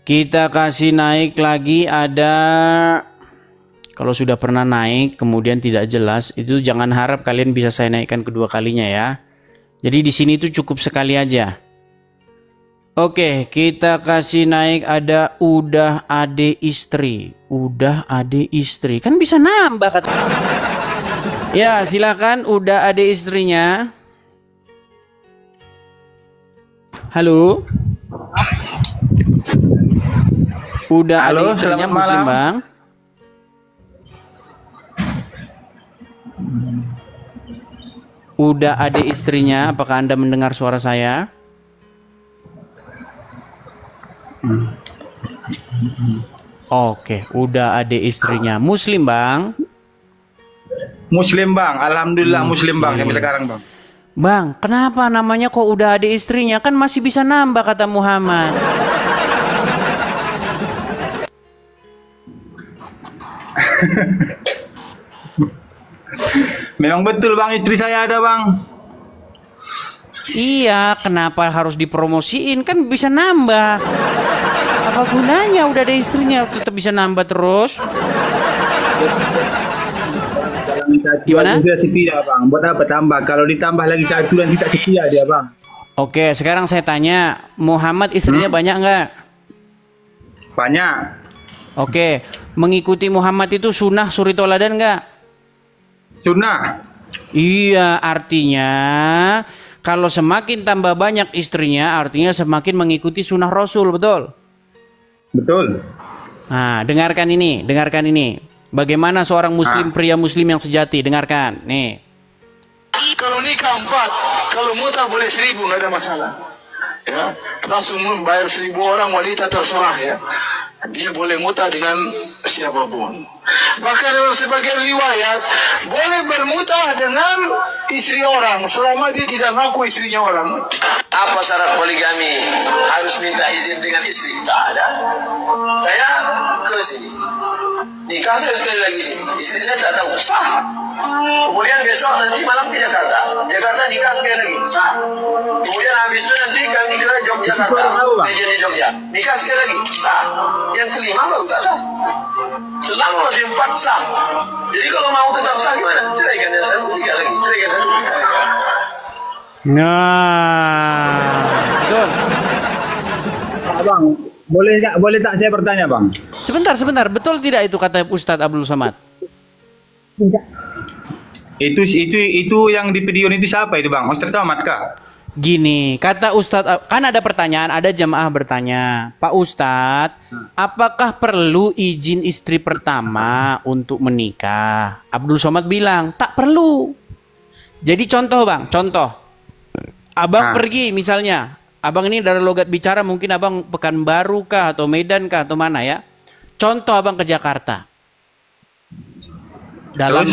Kita kasih naik lagi ada, kalau sudah pernah naik kemudian tidak jelas, itu jangan harap kalian bisa saya naikkan kedua kalinya ya. Jadi di sini itu cukup sekali aja. Oke, kita kasih naik ada udah ade istri. Udah ade istri. Kan bisa nambah kata. Ya, silakan udah ade istrinya. Halo. Udah halo, ada istrinya Muslim malam. Bang. Udah ada istrinya, apakah Anda mendengar suara saya? Oke, udah ada istrinya. Muslim Bang. Muslim Bang, alhamdulillah Muslim Bang sampai sekarang Bang. Bang, kenapa namanya kok udah ada istrinya? Kan masih bisa nambah kata Muhammad. Memang betul Bang, istri saya ada Bang. Iya, kenapa harus dipromosiin? Kan bisa nambah. Apa gunanya udah ada istrinya tetap bisa nambah terus? Gimana? Sudah setia Bang, buat apa tambah? Kalau ditambah lagi satu dan tidak setia dia Bang. Oke, sekarang saya tanya, Muhammad istrinya banyak nggak? Banyak. Oke, mengikuti Muhammad itu sunnah suri toladan nggak? Sunnah. Iya, artinya kalau semakin tambah banyak istrinya, artinya semakin mengikuti sunnah Rasul, betul? Betul. Nah, dengarkan ini, dengarkan ini. Bagaimana seorang muslim, pria muslim yang sejati, dengarkan. Nih. Kalau nikah 4, kalau muta boleh 1000, nggak ada masalah. Ya, langsung bayar 1000 orang wanita terserah ya. Dia boleh muta dengan siapapun. Bahkan dalam sebagian riwayat boleh bermuta dengan istri orang selama dia tidak ngaku istrinya orang. Apa syarat poligami? Harus minta izin dengan istri? Tak ada. Saya ke sini, nikah saya sekali lagi sini. Istri saya tak tahu, sah. Kemudian besok nanti malam ke Jakarta. Jakarta nikah sekali lagi, sah. Kemudian habis itu nanti kami ke Yogyakarta, meja di Jogja. Nikah sekali lagi, sah. Yang kelima baru tak sah. Selama masih 4 sah. Jadi kalau mau tetap sah gimana? Ceraikan yang satu, nikah lagi. Ceraikan satu, nikah lagi. Nah, betul. Bang, boleh tak saya bertanya Bang? Sebentar, betul tidak itu kata Ustadz Abdul Somad? Itu yang di video itu siapa itu Bang? Ustadz Somad kah? Gini, kata Ustadz, kan ada pertanyaan, ada jamaah bertanya, Pak Ustadz, apakah perlu izin istri pertama untuk menikah? Abdul Somad bilang, tak perlu. Jadi contoh Bang, contoh. Abang pergi misalnya, abang ini dari logat bicara mungkin abang Pekanbaru kah atau Medan kah atau mana ya? Contoh abang ke Jakarta. Dalam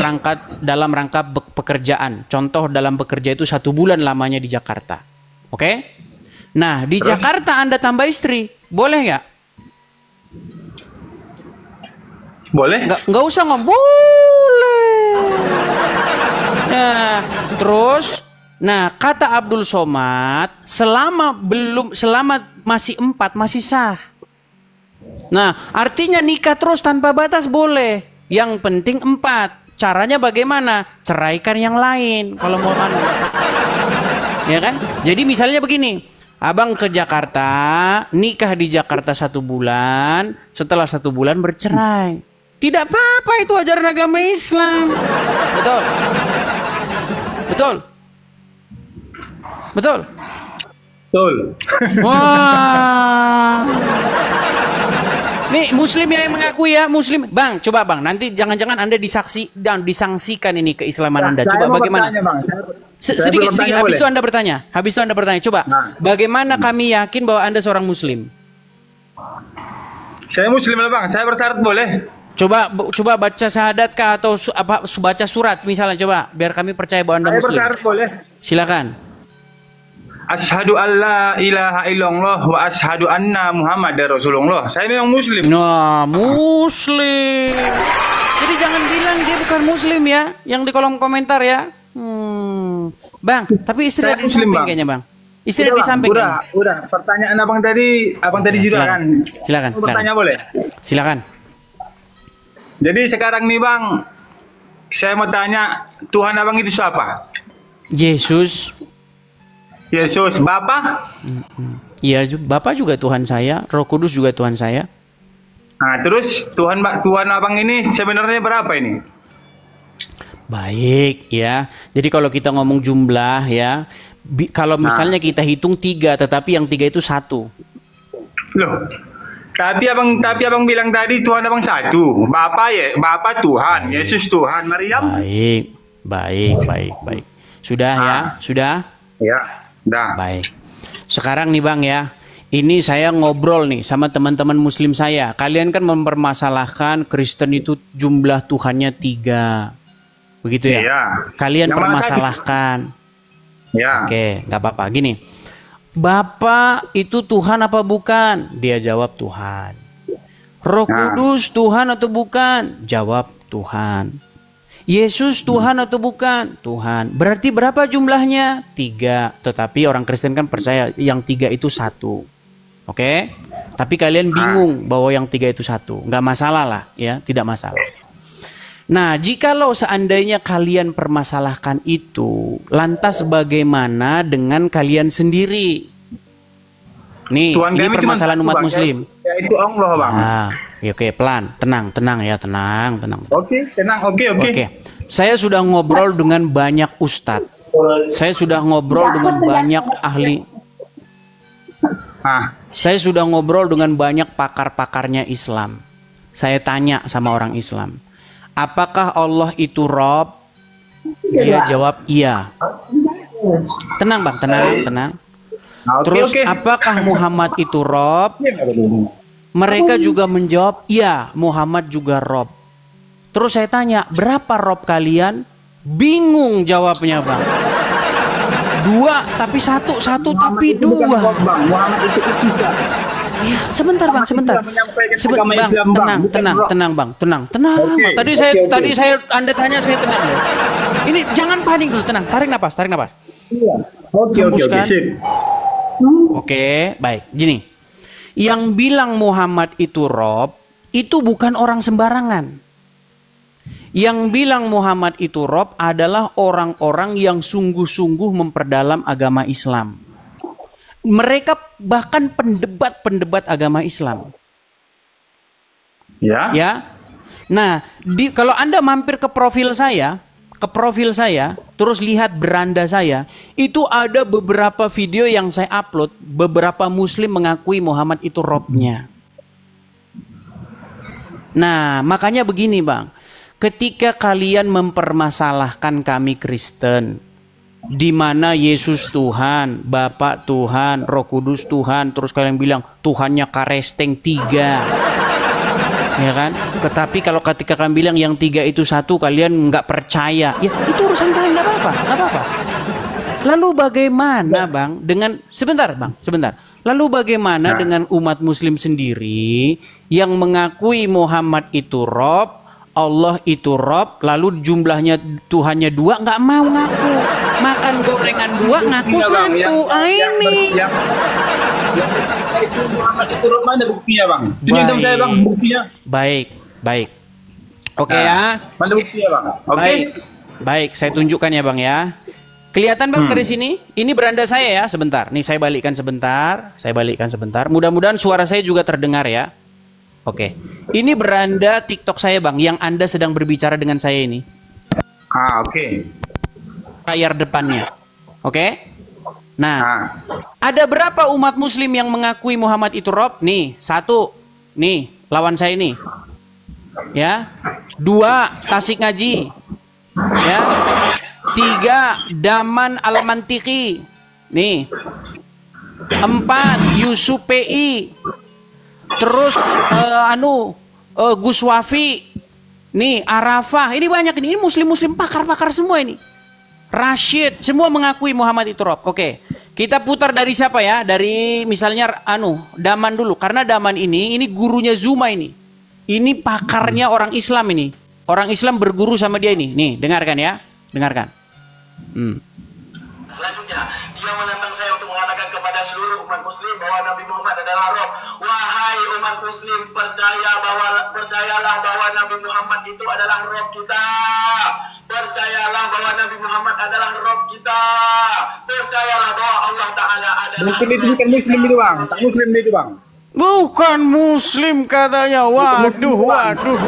rangka pekerjaan. Contoh dalam bekerja itu 1 bulan lamanya di Jakarta. Oke? Nah, di Jakarta Anda tambah istri. Boleh nggak? Boleh? Nggak usah ngomong. Boleh. Nah, terus, kata Abdul Somad, selama masih 4 masih sah. Nah, artinya nikah terus tanpa batas boleh. Yang penting 4. Caranya bagaimana? Ceraikan yang lain kalau mau kan. Ya kan? Jadi misalnya begini, abang ke Jakarta, nikah di Jakarta 1 bulan, setelah 1 bulan bercerai. Tidak apa-apa, itu ajaran agama Islam. Betul? Betul? Betul? Betul. Wah. Nih Muslim yang mengakui ya, Muslim. Bang, coba Bang, nanti jangan-jangan Anda disangsikan ini keislaman Anda. Coba bagaimana? Sedikit, habis itu Anda bertanya. Coba, bagaimana kami yakin bahwa Anda seorang Muslim? Saya Muslim lah Bang, saya bersyarat boleh. Coba baca syahadat kah atau baca surat misalnya, coba biar kami percaya bahwa Anda Muslim. Saya bersyarat boleh. Silakan. Asyhadu alla ilaha illallah wa asyhadu anna Muhammadar Rasulullah. Saya memang Muslim. Nah, Muslim. Jadi jangan bilang dia bukan Muslim ya, yang di kolom komentar ya. Bang, tapi istri ada di samping kayaknya Bang. Istirahat di samping. Udah. Pertanyaan abang tadi juga silakan. kan. Silakan. Bertanya boleh? Silakan. Jadi sekarang nih bang, saya mau tanya, Tuhan abang itu siapa? Yesus. Yesus, Bapa? Iya, Bapak juga Tuhan saya, Roh Kudus juga Tuhan saya. Nah, terus Tuhan abang ini sebenarnya berapa ini? Baik, ya. Jadi kalau kita ngomong jumlah ya, kalau misalnya kita hitung 3, tetapi yang 3 itu 1. Loh, tapi abang bilang tadi Tuhan abang 1. Bapa Tuhan, Yesus Tuhan, Maryam. Baik. Sudah ya, sudah? Ya, dah. Baik. Sekarang nih Bang ya, ini saya ngobrol nih sama teman-teman muslim saya. Kalian kan mempermasalahkan Kristen itu jumlah Tuhannya 3. Begitu ya? Iya. Kalian Yang permasalahkan. Ya. Oke, nggak apa-apa. Gini, Bapak itu Tuhan apa bukan? Dia jawab Tuhan. Roh Kudus Tuhan atau bukan? Jawab Tuhan. Yesus Tuhan atau bukan? Tuhan. Berarti berapa jumlahnya? 3. Tetapi orang Kristen kan percaya yang 3 itu 1. Oke? Tapi kalian bingung bahwa yang 3 itu 1. Nggak masalah lah, ya, tidak masalah. Nah, jikalau seandainya kalian permasalahkan itu, lantas bagaimana dengan kalian sendiri? Nih, Tuhan ini kami permasalahan cuma umat satu, Bang. muslim. Ya, itu Allah, Bang. Ah, oke, pelan, tenang ya, tenang. Oke, tenang, oke. Oke, saya sudah ngobrol dengan banyak ustadz. Saya sudah ngobrol dengan banyak ahli. Saya sudah ngobrol dengan banyak pakar-pakarnya Islam. Saya tanya sama orang Islam, apakah Allah itu Rob? Dia jawab iya. Tenang Bang, tenang. Terus apakah Muhammad itu Rob? Mereka juga menjawab iya, Muhammad juga Rob. Terus saya tanya, berapa Rob kalian? Bingung jawabnya Bang. 2 tapi 1 tapi 2. Muhammad itu Ya, sebentar Bang. Tenang Bang. Okay, Tadi saya Anda tanya saya tenang. Ini jangan panik dulu, tenang. Tarik napas. Oke, sip. Oke, baik. Gini. Yang bilang Muhammad itu Rob, itu bukan orang sembarangan. Yang bilang Muhammad itu Rob adalah orang-orang yang sungguh-sungguh memperdalam agama Islam. Mereka bahkan pendebat agama Islam. Ya. Nah, kalau Anda mampir ke profil saya, terus lihat beranda saya, itu ada beberapa video yang saya upload, beberapa muslim mengakui Muhammad itu Robnya. Nah, makanya begini Bang, ketika kalian mempermasalahkan kami Kristen, di mana Yesus Tuhan, Bapa Tuhan, Roh Kudus Tuhan, terus kalian bilang Tuhannya karesteng 3. Ya kan? Tetapi kalau ketika kalian bilang yang 3 itu 1, kalian nggak percaya. Ya, itu urusan kalian, nggak apa-apa. Lalu bagaimana Bang dengan sebentar. Lalu bagaimana dengan umat muslim sendiri yang mengakui Muhammad itu Rob, Allah itu Rob, lalu jumlahnya Tuhannya 2, nggak mau ngaku. Makan gorengan 2, ngaku 1. Ini. Itu Muhammad itu Rob, mana buktinya Bang? Tunjukkan saya Bang buktinya. Baik. Oke ya. Mana buktinya Bang? Oke. Baik, saya tunjukkan ya Bang ya. Kelihatan Bang dari sini? Ini beranda saya ya, sebentar. Nih saya balikkan sebentar. Mudah-mudahan suara saya juga terdengar ya. Oke. Ini beranda TikTok saya Bang, yang Anda sedang berbicara dengan saya ini. Oke. Layar depannya. Oke? Nah, ada berapa umat muslim yang mengakui Muhammad itu Rob? Nih, 1. Nih, lawan saya ini. Ya. 2, Tasik Ngaji. Ya. 3, Daman Al-Mantiki. Nih. 4, Yusuf PI. Terus Gus Wafi. Nih, Arafah. Ini banyak ini muslim-muslim pakar-pakar semua ini. Rashid, semua mengakui Muhammad itu Rob. Oke, kita putar dari siapa ya? Dari misalnya Daman dulu. Karena Daman ini gurunya Zuma ini. Ini pakarnya orang Islam ini. Orang Islam berguru sama dia ini. Nih, dengarkan ya. Selanjutnya, dia menantang saya untuk mengatakan kepada seluruh umat muslim bahwa Nabi Muhammad adalah Rob. Wahai umat muslim, percayalah bahwa Nabi Muhammad itu adalah Rob kita. Percayalah bahwa Nabi Muhammad adalah Rob kita. Percayalah bahwa Allah Ta'ala adalah Mungkin itu bukan muslim itu bang, tak muslim itu bang. Bukan muslim katanya. Waduh, waduh.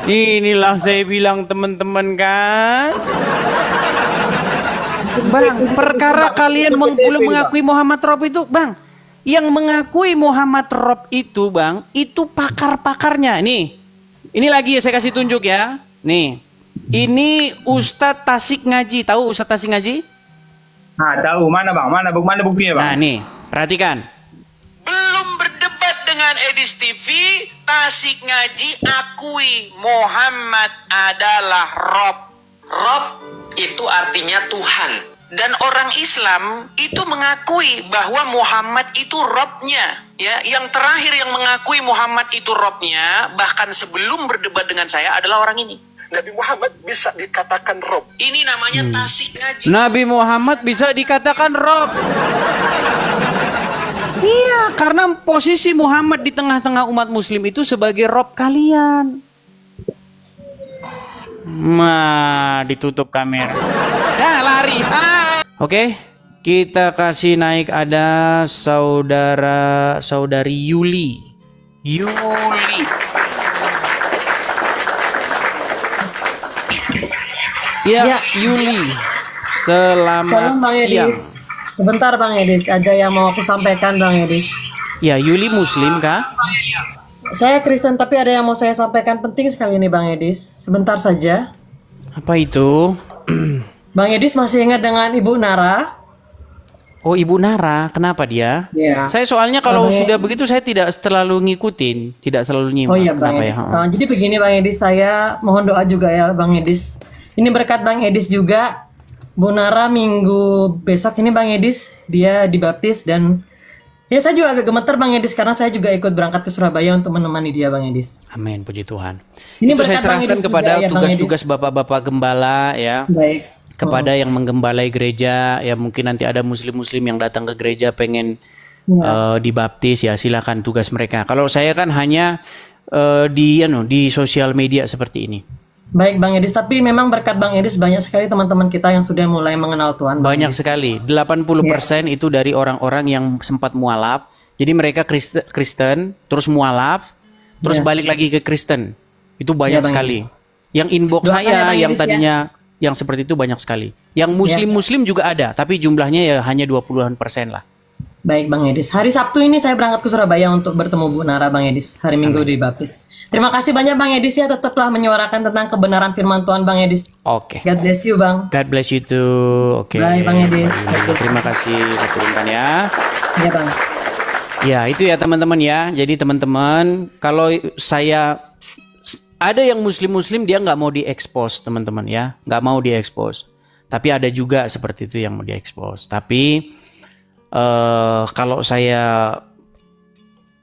Inilah saya bilang teman-teman kan. Bang, perkara kalian belum mengakui Muhammad Rob itu, Bang. Yang mengakui Muhammad Rob itu, Bang, itu pakar-pakarnya. Nih, ini lagi ya saya kasih tunjuk ya. Nih, ini Ustadz Tasik Ngaji. Tahu Ustadz Tasik Ngaji? Nah, tahu mana bang? Mana buktinya bang? Nah, nih, perhatikan. Belum berdebat dengan Edis TV, Tasik Ngaji akui Muhammad adalah Rob. Rob itu artinya Tuhan. Dan orang Islam itu mengakui bahwa Muhammad itu Robnya. Ya, yang terakhir yang mengakui Muhammad itu Robnya, bahkan sebelum berdebat dengan saya adalah orang ini. Nabi Muhammad bisa dikatakan Rob. Ini namanya Tasik Ngaji. Nabi Muhammad bisa dikatakan Rob. Iya, karena posisi Muhammad di tengah-tengah umat muslim itu sebagai Rob kalian. Ditutup kamera. Dah lari. Oke, kita kasih naik ada saudari Yuli. Ya, Yuli. Selamat siang. Sebentar Bang Edis, ada yang mau aku sampaikan Bang Edis. Ya, Yuli Muslim kah? Saya Kristen tapi ada yang mau saya sampaikan penting sekali nih Bang Edis. Sebentar saja. Apa itu? Bang Edis masih ingat dengan Ibu Nara? Oh, Ibu Nara, kenapa dia? Ya. Saya soalnya kalau sudah begitu saya tidak terlalu ngikutin, tidak selalu nyimak. Oh iya Bang kenapa Edis. ya? Jadi begini Bang Edis, saya mohon doa juga ya Bang Edis. Ini berkat Bang Edis juga. Bu Nara minggu besok ini Bang Edis, dia dibaptis dan ya saya juga agak gemeter Bang Edis karena saya juga ikut berangkat ke Surabaya untuk menemani dia Bang Edis. Amin, puji Tuhan. Ini itu saya serahkan kepada ya, tugas-tugas bapak-bapak gembala ya. Baik. Kepada yang menggembalai gereja ya, mungkin nanti ada muslim-muslim yang datang ke gereja pengen dibaptis ya, silakan tugas mereka. Kalau saya kan hanya di sosial media seperti ini. Baik Bang Edis, tapi memang berkat Bang Edis banyak sekali teman-teman kita yang sudah mulai mengenal Tuhan. Banyak sekali, 80% itu dari orang-orang yang sempat mualaf. Jadi mereka Kristen, terus mualaf, terus balik lagi ke Kristen. Itu banyak sekali. Yang inbox saya yang tadinya yang seperti itu banyak sekali. Yang muslim-muslim juga ada, tapi jumlahnya ya hanya 20% lah. Baik Bang Edis, hari Sabtu ini saya berangkat ke Surabaya untuk bertemu Bu Nara Bang Edis. Hari Minggu dibaptis. Terima kasih banyak Bang Edis ya, tetaplah menyuarakan tentang kebenaran firman Tuhan Bang Edis. Oke. God bless you Bang. God bless you too. Oke. Bye Bang Edis. Terima kasih diturunkan ya. Iya Bang. Ya itu ya teman-teman ya. Jadi teman-teman, kalau saya ada yang muslim-muslim dia nggak mau diekspos teman-teman ya, nggak mau diekspos. Tapi ada juga seperti itu yang mau diekspos. Tapi kalau saya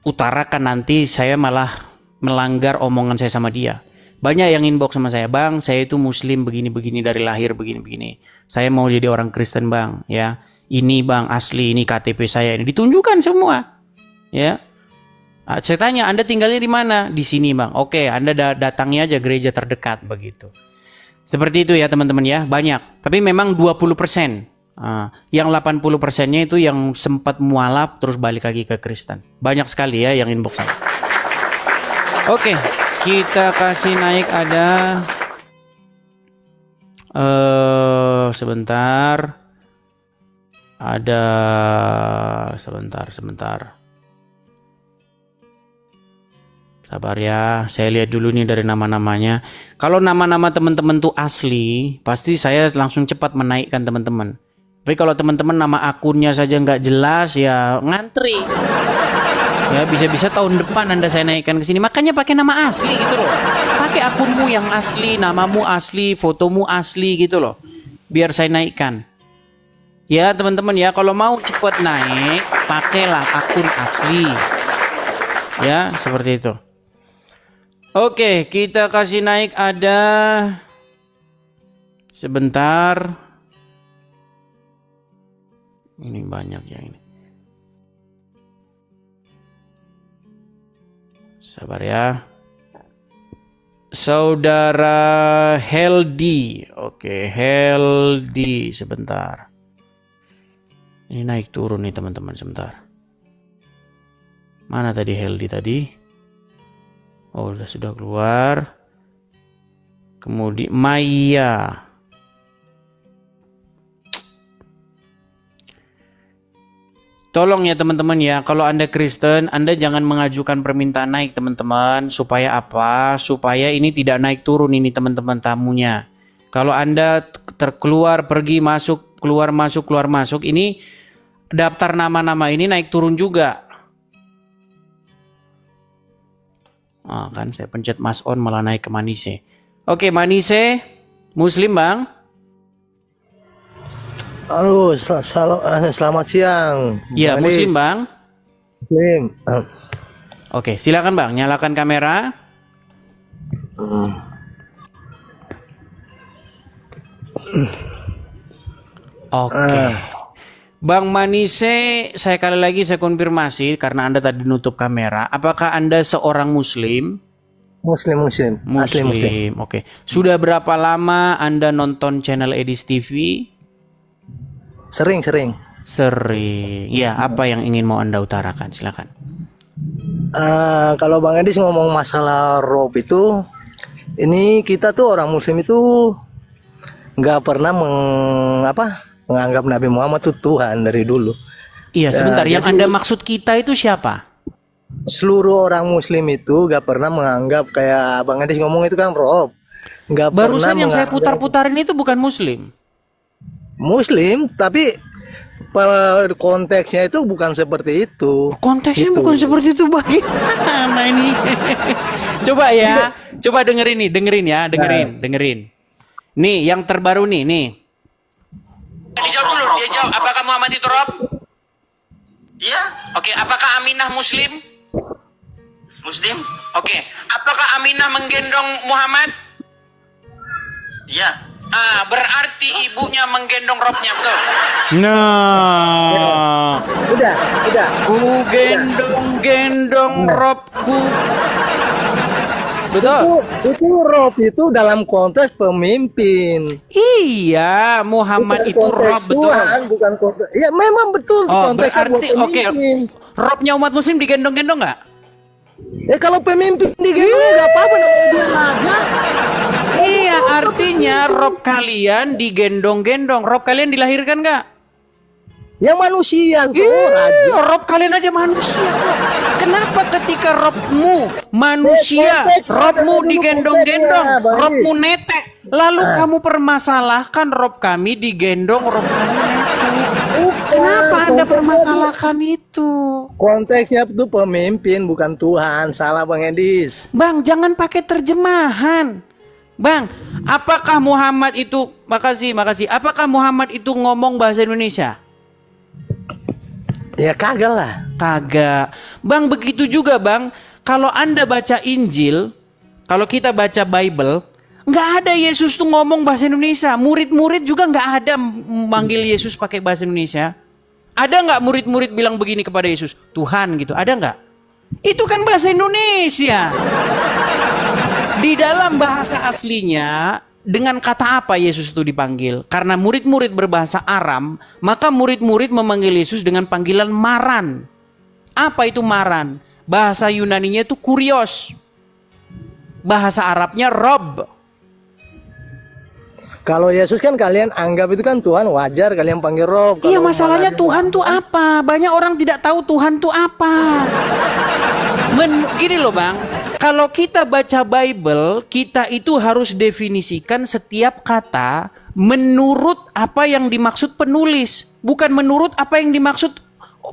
utarakan nanti saya malah melanggar omongan saya sama dia. Banyak yang inbox sama saya, Bang, saya itu muslim begini-begini dari lahir begini-begini. Saya mau jadi orang Kristen Bang, ya. Ini Bang asli, ini KTP saya, ini ditunjukkan semua. Ya. Saya tanya, Anda tinggalnya di mana? Di sini Bang. Oke, Anda datangi aja gereja terdekat begitu. Seperti itu ya teman-teman ya, banyak. Tapi memang 20%. Yang 80%-nya itu yang sempat mualaf terus balik lagi ke Kristen. Banyak sekali ya yang inbox saya. Oke, kita kasih naik ada sebentar. Ada sebentar. Sabar ya, saya lihat dulu nih dari nama-namanya. Kalau nama-nama teman-teman tuh asli, pasti saya langsung cepat menaikkan teman-teman. Tapi kalau teman-teman nama akunnya saja nggak jelas ya ngantri. Ya bisa-bisa tahun depan Anda saya naikkan ke sini. Makanya pakai nama asli gitu loh. Pakai akunmu yang asli, namamu asli, fotomu asli gitu loh. Biar saya naikkan. Ya teman-teman ya, kalau mau cepat naik, pakailah akun asli. Ya, seperti itu. Oke, kita kasih naik ada Sebentar. Ini banyak ya ini. Sabar ya. Saudara Heldi. Oke, Heldi sebentar. Ini naik turun nih teman-teman sebentar. Mana tadi Heldi tadi? Oh, sudah keluar. Kemudian Maya. Tolong ya teman-teman ya, kalau Anda Kristen, Anda jangan mengajukan permintaan naik teman-teman. Supaya apa? Supaya ini tidak naik turun ini teman-teman tamunya. Kalau Anda terkeluar, pergi, masuk, keluar, masuk, ini daftar nama-nama ini naik turun juga. Oh, kan saya pencet Mas On malah naik ke Manise. Oke, Manise, Muslim Bang? Halo, selamat siang. Iya, Muslim Bang. Muslim. Oke, silakan Bang, nyalakan kamera. Oke. Bang Manise, saya konfirmasi karena Anda tadi nutup kamera. Apakah Anda seorang Muslim? Muslim. Asli Muslim. Oke. Sudah berapa lama Anda nonton channel Edis TV? Sering. Ya, apa yang ingin mau Anda utarakan? Silakan. Kalau Bang Edis ngomong masalah rob itu, ini kita tuh orang Muslim itu nggak pernah menganggap Nabi Muhammad itu Tuhan dari dulu. Iya, sebentar. Yang jadi, Anda maksud kita itu siapa? Seluruh orang Muslim itu nggak pernah menganggap kayak Bang Edis ngomong itu kan rob. Barusan yang saya putar-putarin itu bukan Muslim. Muslim, tapi konteksnya itu bukan seperti itu. Konteksnya gitu. bukan seperti itu bagaimana ini? Coba ya, coba dengerin ya, dengerin. Nih, yang terbaru nih. Dijawab dulu, dia jawab. Apakah Muhammad itu Rob? Iya. Oke, apakah Aminah Muslim? Muslim. Oke, apakah Aminah menggendong Muhammad? Iya. Berarti ibunya menggendong Robnya, betul? Nah, udah. Ku gendong Robku. Betul. Itu Rob itu dalam konteks pemimpin. Iya, Muhammad bukan itu Rob, betul. Tuhan, bukan konteks. Ya memang betul konteksnya buat pemimpin. Robnya umat Muslim digendong-gendong nggak? Kalau pemimpin digendong nggak apa-apa, namanya dia raja. Iya, artinya Rob kalian digendong-gendong. Rob kalian dilahirkan nggak? Yang manusia tuh raja. Rob kalian aja manusia. Kenapa ketika Robmu manusia, Robmu digendong-gendong, Robmu netek, lalu kamu permasalahkan Rob kami digendong, Rob kami netek? Kenapa Anda permasalahkan itu? Konteksnya itu pemimpin bukan Tuhan. Salah Bang Edis. Bang, jangan pakai terjemahan. Bang, apakah Muhammad itu, makasih. Apakah Muhammad itu ngomong bahasa Indonesia? Ya kagak lah. Kagak. Bang, begitu juga Bang, kalau Anda baca Injil, kalau kita baca Bible, nggak ada Yesus tuh ngomong bahasa Indonesia. Murid-murid juga nggak ada manggil Yesus pakai bahasa Indonesia. Ada nggak murid-murid bilang begini kepada Yesus? Tuhan gitu, ada nggak? Itu kan bahasa Indonesia. Di dalam bahasa aslinya, dengan kata apa Yesus itu dipanggil? Karena murid-murid berbahasa Aram, maka murid-murid memanggil Yesus dengan panggilan Maran. Apa itu Maran? Bahasa Yunaninya itu Kurios. Bahasa Arabnya Rob. Kalau Yesus kan kalian anggap itu kan Tuhan, wajar kalian panggil Rob. Iya, masalahnya Tuhan tuh apa? Banyak orang tidak tahu Tuhan tuh apa. Gini loh Bang, kalau kita baca Bible, kita itu harus definisikan setiap kata menurut apa yang dimaksud penulis, bukan menurut apa yang dimaksud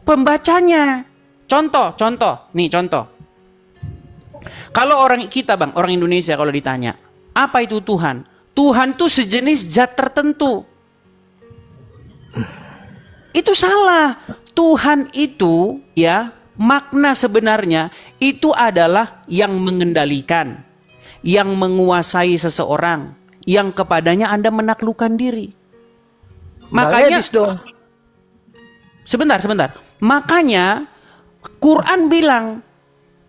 pembacanya. Contoh. Kalau orang kita Bang, orang Indonesia kalau ditanya, apa itu Tuhan? Tuhan tuh sejenis zat tertentu. Itu salah. Tuhan itu ya, makna sebenarnya itu adalah yang mengendalikan, yang menguasai seseorang, yang kepadanya Anda menaklukkan diri. Bang Makanya Edis dong. sebentar. Makanya Quran bilang,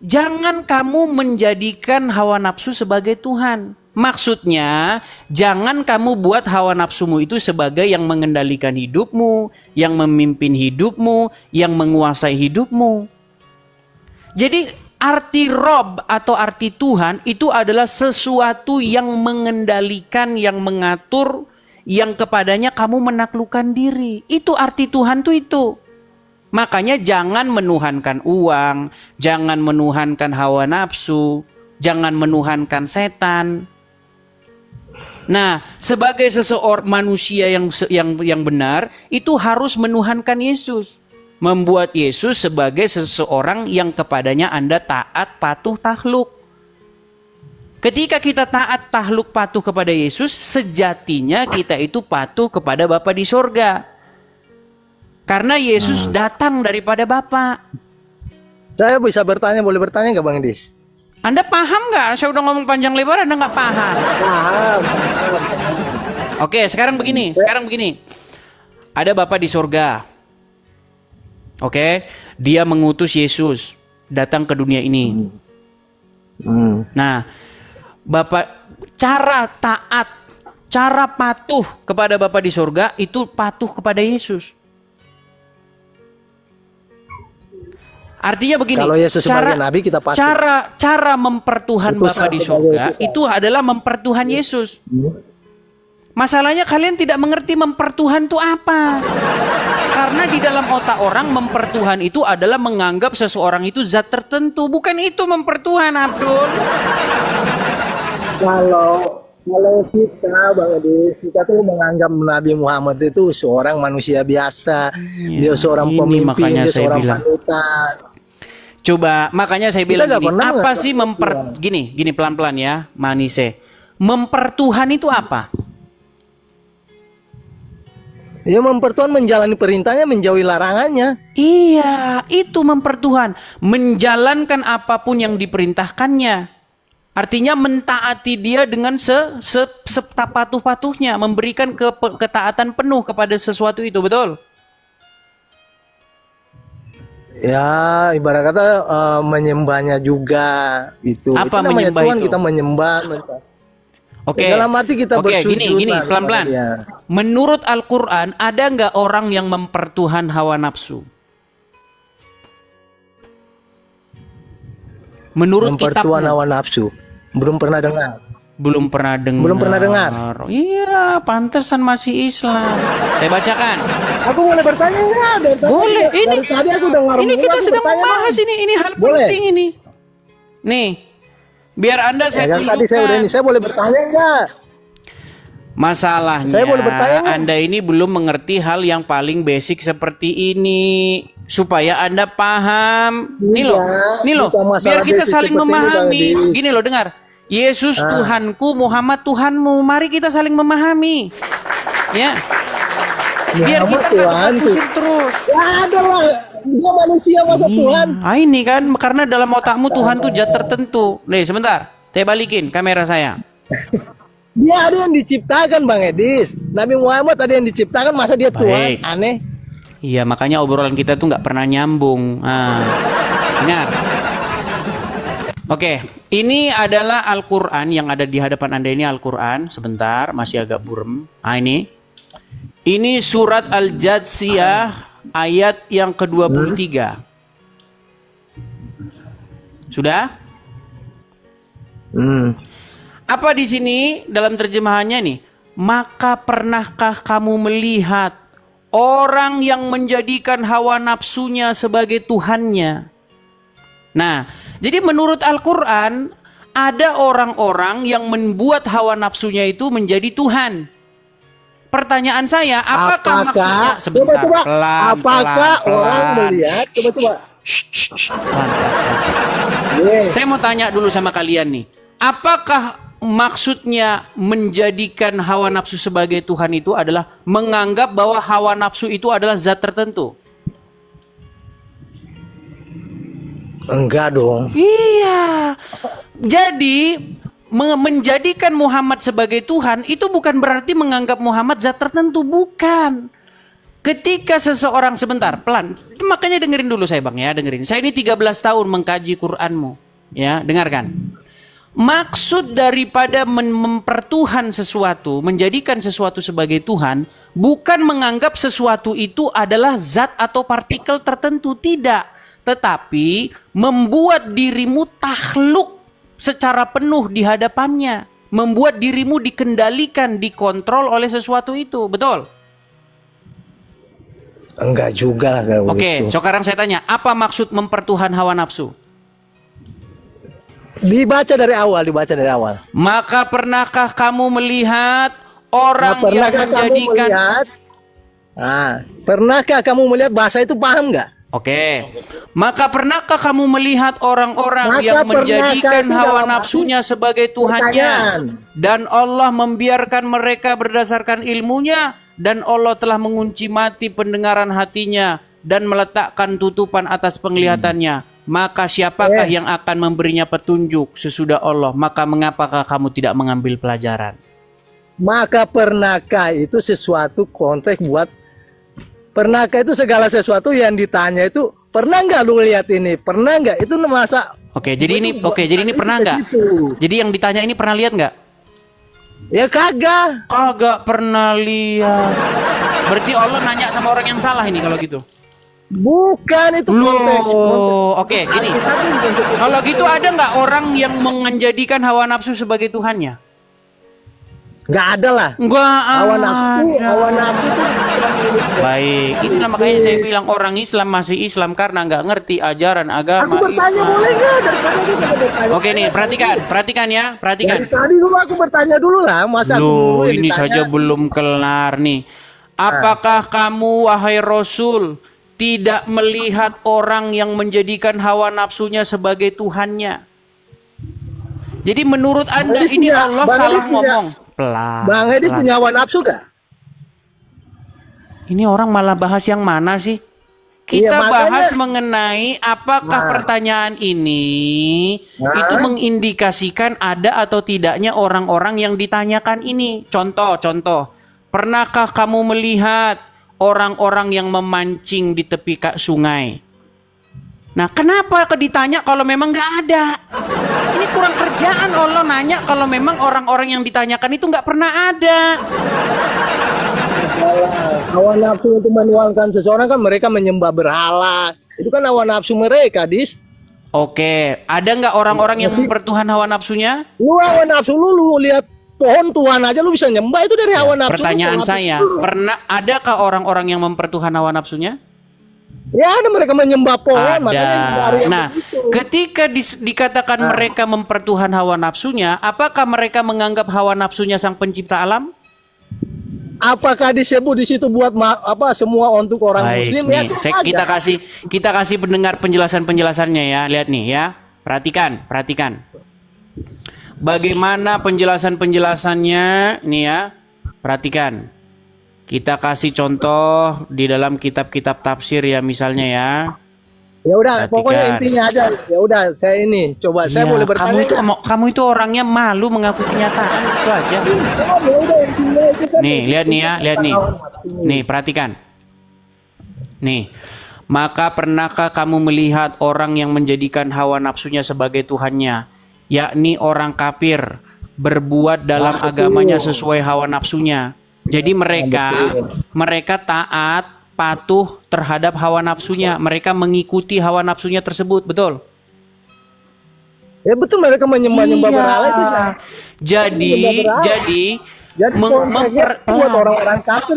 jangan kamu menjadikan hawa nafsu sebagai Tuhan. Maksudnya, jangan kamu buat hawa nafsumu itu sebagai yang mengendalikan hidupmu, yang memimpin hidupmu, yang menguasai hidupmu. Jadi, arti Rob atau arti Tuhan itu adalah sesuatu yang mengendalikan, yang mengatur, yang kepadanya kamu menaklukkan diri. Itu arti Tuhan tuh itu. Makanya jangan menuhankan uang, jangan menuhankan hawa nafsu, jangan menuhankan setan. Nah, sebagai seseorang manusia yang benar, itu harus menuhankan Yesus. Membuat Yesus sebagai seseorang yang kepadanya Anda taat, patuh, takluk. Ketika kita taat, takluk, patuh kepada Yesus, sejatinya kita itu patuh kepada Bapa di sorga. Karena Yesus datang daripada Bapa. Saya bisa bertanya, boleh bertanya nggak Bang Edis? Anda paham nggak? Saya udah ngomong panjang lebar, Anda nggak paham. Paham. Oke, sekarang begini. Ada Bapa di sorga. Oke, Dia mengutus Yesus datang ke dunia ini. Nah, cara taat, cara patuh kepada Bapa di sorga itu patuh kepada Yesus. Artinya begini, kalau Yesus sebagai nabi kita patuh. Cara mempertuhan Bapa di sorga itu adalah mempertuhan Yesus. Masalahnya kalian tidak mengerti mempertuhan itu apa. Karena di dalam otak orang mempertuhan itu adalah menganggap seseorang itu zat tertentu. Bukan itu mempertuhan, Abdul. Kalau kita Bang Edis, kita tuh menganggap Nabi Muhammad itu seorang manusia biasa. Dia seorang pemimpin, dia seorang panutan. Coba, makanya saya bilang gini, apa sih gini pelan-pelan ya, Manise. Mempertuhan itu apa? Ya mempertuhan menjalani perintahnya, menjauhi larangannya. Iya, itu mempertuhan. Menjalankan apapun yang diperintahkannya. Artinya mentaati dia dengan sepatuh-patuhnya. Memberikan ketaatan penuh kepada sesuatu itu, betul? Ya, ibarat kata menyembahnya juga itu. Apa itu namanya menyembah Tuhan, itu? kita menyembah. Oke. Ya, dalam arti kita bersujud. Gini, pelan-pelan. Menurut Al-Quran, ada nggak orang yang mempertuhan hawa nafsu? Menurut mempertuhan kitabmu? hawa nafsu. Belum pernah dengar. Belum pernah dengar. Iya, pantesan masih Islam. Saya bacakan. Aku boleh bertanya nggak? Boleh. Dari tadi aku dengar. Ini kita sedang membahas ini hal penting ini. Nih, biar Anda saya tadi saya boleh bertanya nggak? Masalahnya, saya boleh bertanya nggak? Anda ini belum mengerti hal yang paling basic seperti ini. Supaya Anda paham. Nih loh, biar kita saling memahami. Gini loh, dengar. Yesus Tuhanku, Muhammad Tuhanmu. Mari kita saling memahami. Ya. Biar kita nggak pusing terus. Ya ada lah. Dia manusia masa Tuhan. Ini kan karena dalam otakmu Tuhan tuh zat tertentu. Nih, sebentar. Saya balikin kamera saya. Dia ada yang diciptakan Bang Edis. Nabi Muhammad ada yang diciptakan, masa dia Tuhan? Aneh. Iya, makanya obrolan kita tuh nggak pernah nyambung. Dengar. Oke, ini adalah Al-Quran yang ada di hadapan Anda ini Al-Quran. Sebentar, masih agak burem. Ini surat Al-Jatsiyah ayat yang ke-23. Sudah? Apa di sini dalam terjemahannya nih? Maka pernahkah kamu melihat orang yang menjadikan hawa nafsunya sebagai Tuhannya? Nah, jadi menurut Al-Quran ada orang-orang yang membuat hawa nafsunya itu menjadi Tuhan. Pertanyaan saya, apakah maksudnya? Sebentar, apakah orang melihat? Coba. Saya mau tanya dulu sama kalian nih. Apakah maksudnya menjadikan hawa nafsu sebagai Tuhan itu adalah menganggap bahwa hawa nafsu itu adalah zat tertentu? Enggak dong. Iya. Jadi menjadikan Muhammad sebagai Tuhan itu bukan berarti menganggap Muhammad zat tertentu, bukan. Ketika seseorang, sebentar, pelan. Makanya dengerin dulu saya Bang ya, dengerin. Saya ini 13 tahun mengkaji Qur'anmu. Ya, dengarkan. Maksud daripada mempertuhan sesuatu, menjadikan sesuatu sebagai Tuhan, bukan menganggap sesuatu itu adalah zat atau partikel tertentu, tidak. Tetapi membuat dirimu takluk secara penuh di hadapannya. Membuat dirimu dikendalikan, dikontrol oleh sesuatu itu, betul? Enggak juga lah kayak Oke, begitu. sekarang saya tanya, apa maksud mempertuhan hawa nafsu? Dibaca dari awal. Maka pernahkah kamu melihat orang yang menjadikan... Pernahkah kamu melihat bahasa itu paham nggak? Oke, maka pernahkah kamu melihat orang-orang yang menjadikan hawa nafsunya sebagai Tuhannya, dan Allah membiarkan mereka berdasarkan ilmunya, dan Allah telah mengunci mati pendengaran hatinya dan meletakkan tutupan atas penglihatannya? Maka siapakah yang akan memberinya petunjuk sesudah Allah? Maka mengapakah kamu tidak mengambil pelajaran? Maka pernahkah itu sesuatu konteks buat pernahkah itu segala sesuatu yang ditanya itu pernah nggak lu lihat ini? Pernah nggak? Itu masa? Jadi ini pernah nggak? Jadi yang ditanya ini pernah lihat nggak? Ya kagak. Kagak pernah lihat. Berarti Allah nanya sama orang yang salah ini kalau gitu. Bukan itu konteks. Oke, gini. Kalau gitu ada nggak orang yang menjadikan hawa nafsu sebagai Tuhannya? Nggak ada lah. Nggak Hawa nafsu itu. Baik, inilah makanya saya bilang orang Islam masih Islam karena nggak ngerti ajaran agama. Aku bertanya Islam. boleh nggak? Daripada kita bertanya. Oke nih, perhatikan ya, perhatikan. Dari tadi dulu aku bertanya dulu lah, masa aku dulu yang ini ditanya? saja belum kelar nih. Apakah kamu wahai Rasul tidak melihat orang yang menjadikan hawa nafsunya sebagai Tuhannya? Jadi menurut Anda ini Allah salah ngomong. Pelan. Bang Edi punya hawa nafsu gak? Ini orang malah bahas yang mana sih? Kita Iya, bahas mengenai apakah pertanyaan ini itu mengindikasikan ada atau tidaknya orang-orang yang ditanyakan ini. Contoh. Pernahkah kamu melihat orang-orang yang memancing di tepi sungai? Nah, kenapa ditanya kalau memang nggak ada? Ini kurang kerjaan Allah nanya kalau memang orang-orang yang ditanyakan itu nggak pernah ada. Hawa nafsu untuk menuangkan seseorang kan mereka menyembah berhala. Itu kan hawa nafsu mereka, Dis. Oke, ada nggak orang-orang yang mempertuhan hawa nafsunya? Lu hawa nafsu lu lihat pohon Tuhan aja lu bisa nyembah itu dari hawa nafsu. Pertanyaan saya, adakah orang-orang yang mempertuhan hawa nafsunya? Ya ada mereka menyembah pohon. Ada. Nah, ketika dikatakan mereka mempertuhan hawa nafsunya, apakah mereka menganggap hawa nafsunya sang pencipta alam? Apakah disebut di situ buat semua untuk orang Muslim? Nih, Ya, kita kasih pendengar penjelasannya ya. Lihat nih ya, perhatikan. Bagaimana penjelasannya nih ya? Perhatikan. Kita kasih contoh di dalam kitab-kitab tafsir ya misalnya ya. Ya udah, pokoknya intinya aja. Ya udah, saya ini coba saya boleh bertanya. Kamu itu orangnya malu mengaku kenyataan itu aja. Nih, lihat nih ya, lihat nih. Nih, perhatikan. Nih. Maka pernahkah kamu melihat orang yang menjadikan hawa nafsunya sebagai Tuhannya, yakni orang kafir, berbuat dalam agamanya sesuai hawa nafsunya. Jadi mereka taat, patuh terhadap hawa nafsunya. Mereka mengikuti hawa nafsunya tersebut, betul? Ya betul, mereka menyembah berhala itu. Jadi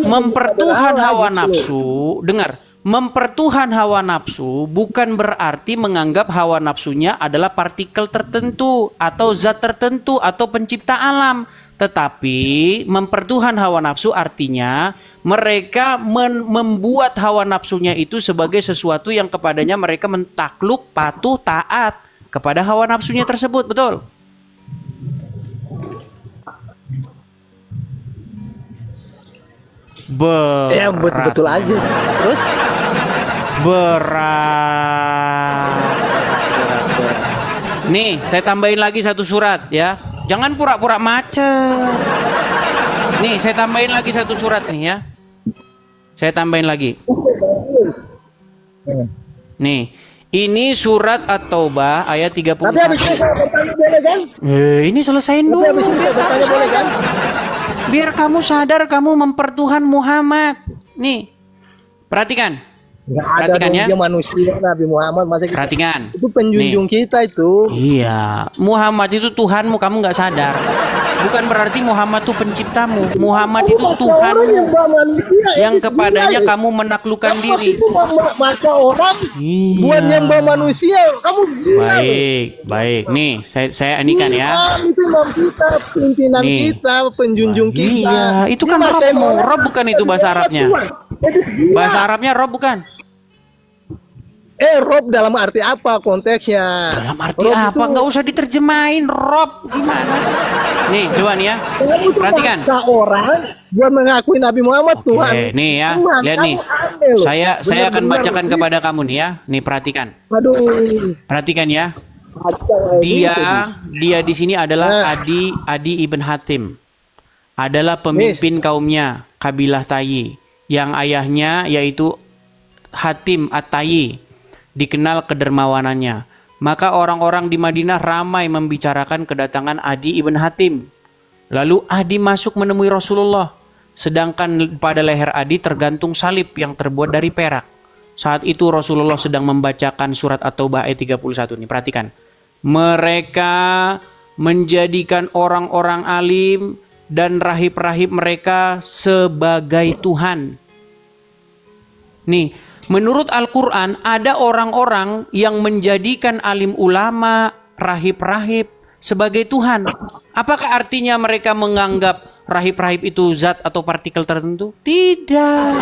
mempertuhan hawa nafsu. Dengar, mempertuhan hawa nafsu bukan berarti menganggap hawa nafsunya adalah partikel tertentu atau zat tertentu atau pencipta alam. Tetapi mempertuhan hawa nafsu artinya mereka membuat hawa nafsunya itu sebagai sesuatu yang kepadanya mereka mentakluk, patuh, taat kepada hawa nafsunya tersebut, betul? Ya betul aja. Terus berat. Nih, saya tambahin lagi satu surat ya. Jangan pura-pura macet. Nih, saya tambahin lagi satu surat nih ya. Saya tambahin lagi. Nih, ini surat At-Taubah ayat 31. Tapi habis ini saya bertanya boleh kan? Ini selesain dulu. Tapi habis ini saya bertanya boleh kan? Biar kamu sadar kamu mempertuhan Muhammad. Nih, perhatikan. Nggak ada Perhatikan dong, ya. dia manusia Nabi Muhammad, masa kita, Perhatikan. itu penjunjung Nih. kita itu. Iya, Muhammad itu Tuhanmu, kamu nggak sadar. Bukan berarti Muhammad itu penciptamu. Muhammad itu Orang Tuhanmu nyembah manusia, yang itu kepadanya gila, ya. kamu menaklukkan Kamu diri. itu maka orang Iya. buat nyembah manusia, kamu gila. Baik, baik. Nih, saya inikan ya. Imam itu imam kita, pimpinan Nih. kita, penjunjung kita. Iya, itu Dia kan masain Robmu. orang. Rob bukan itu bahasa Arabnya. Jadi gila. Bahasa Arabnya Rob bukan? Rob dalam arti apa konteksnya? Dalam arti Rob apa? itu- Nggak usah diterjemahin. Rob gimana sih? Nih, coba nih ya. Kamu itu Perhatikan. maksa orang buat mengakui Nabi Muhammad Tuhan. Oke, nih ya. Tuhan, Lihat kamu nih. aneh loh. Saya akan Benar-benar. bacakan kepada kamu nih ya. Nih perhatikan. Aduh. Perhatikan ya. Kacau, Dia di sini adalah Adi Ibn Hatim. Adalah pemimpin kaumnya, kabilah Tayyi, yang ayahnya yaitu Hatim At-Tayyi, dikenal kedermawanannya. Maka orang-orang di Madinah ramai membicarakan kedatangan Adi Ibn Hatim. Lalu Adi masuk menemui Rasulullah, sedangkan pada leher Adi tergantung salib yang terbuat dari perak. Saat itu Rasulullah sedang membacakan surat At-Taubah ayat 31 nih, perhatikan. Mereka menjadikan orang-orang alim dan rahib-rahib mereka sebagai Tuhan. Nih, menurut Al-Quran ada orang-orang yang menjadikan alim ulama, rahib-rahib sebagai Tuhan. Apakah artinya mereka menganggap rahib-rahib itu zat atau partikel tertentu? Tidak.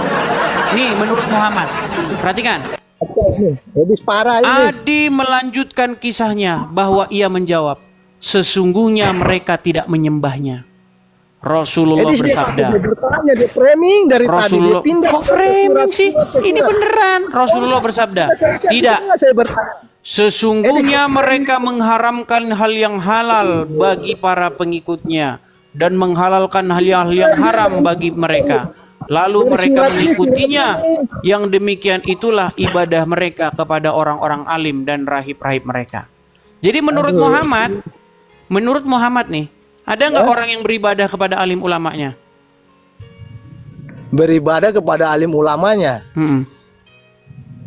Nih, menurut Muhammad. Perhatikan. Jadi parah ini. Adi melanjutkan kisahnya bahwa ia menjawab, sesungguhnya mereka tidak menyembahnya. Rasulullah bersabda. Dia bertanya, dia framing dari Rasulullah, tadi. Dia pindah kok framing sih? Ini beneran. Rasulullah bersabda, tidak. Saya bertanya. Sesungguhnya mereka mengharamkan hal yang halal bagi para pengikutnya dan menghalalkan hal yang haram bagi mereka. Lalu mereka mengikutinya. Yang demikian itulah ibadah mereka kepada orang-orang alim dan rahib-rahib mereka. Jadi menurut Muhammad nih, ada nggak orang yang beribadah kepada alim ulamanya? Beribadah kepada alim ulamanya.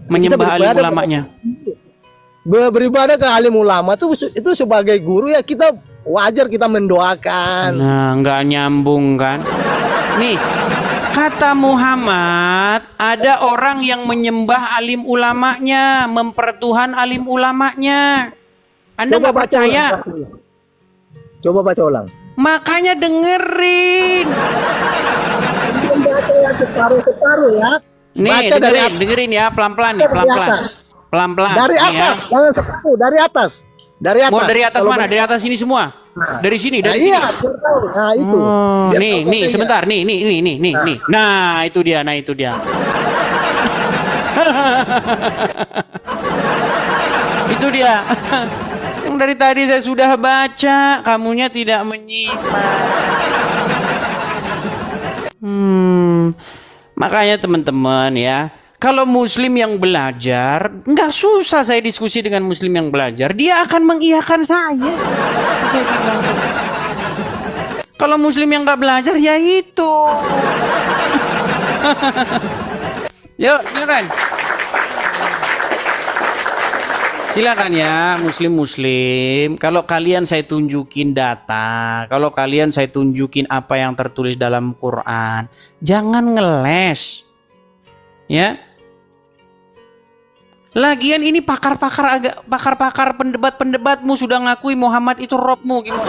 Menyembah alim beribadah ulamanya. Beribadah ke alim ulama itu sebagai guru ya kita wajar kita mendoakan. Nah, nggak nyambung kan? Nih, kata Muhammad, ada orang yang menyembah alim ulamanya, mempertuhan alim ulamanya. Anda nggak percaya? Coba baca ulang. Makanya dengerin. Baca yang separuh-separuh ya. Nih, Baca dari dengerin ya, pelan-pelan nih, Dari pelan-pelan. atas. Pelan-pelan. Dari nih ya. atas, jangan separuh, dari atas. Dari atas. Mau dari atas Kalau mana? Dari atas ini semua. Dari sini, Nah, dari iya, sini. biar tahu. Nah, itu. Oh, Biar nih, tahu nih, kontennya. sebentar, nih. Nah, itu dia, Itu dia. Yang dari tadi saya sudah baca, kamunya tidak menyimak. Makanya teman-teman ya, kalau muslim yang belajar, nggak susah saya diskusi dengan muslim yang belajar. Dia akan mengiyakan saya. Kalau muslim yang nggak belajar, ya itu. Yuk, silakan. Silakan ya, muslim-muslim. Kalau kalian saya tunjukin data, kalau kalian saya tunjukin apa yang tertulis dalam Quran, jangan ngeles. Ya. Lagian ini pakar-pakar pendebat-pendebatmu sudah ngakui Muhammad itu Robmu gimana?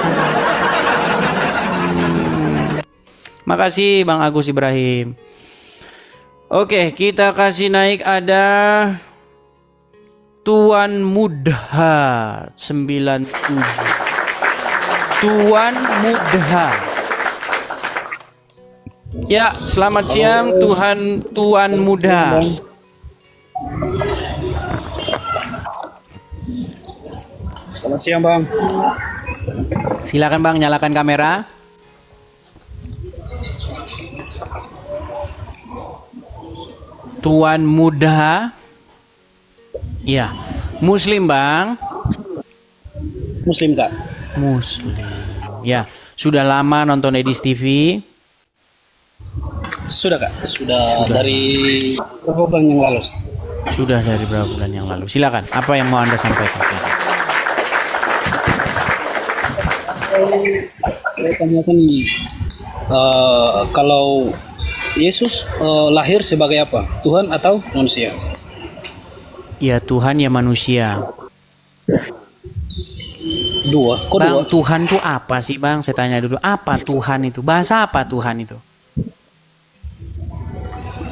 Makasih Bang Agus Ibrahim. Oke, kita kasih naik ada Tuan Mudha 97. Tuan Mudha. Ya, selamat siang Tuan Mudha. Selamat siang, Bang. Silakan Bang, nyalakan kamera. Tuan muda. Iya. Muslim, Bang. Muslim, Kak. Muslim. Ya, sudah lama nonton Edis TV. Sudah, Kak. Sudah dari beberapa bulan yang lalu. Sudah dari beberapa bulan yang lalu. Silakan, apa yang mau Anda sampaikan? Saya tanyakan kalau Yesus lahir sebagai apa? Tuhan atau manusia? Ya Tuhan ya manusia. Dua. Kok Bang, dua? Tuhan tuh apa sih Bang? Saya tanya dulu. Apa Tuhan itu? Bahasa apa Tuhan itu?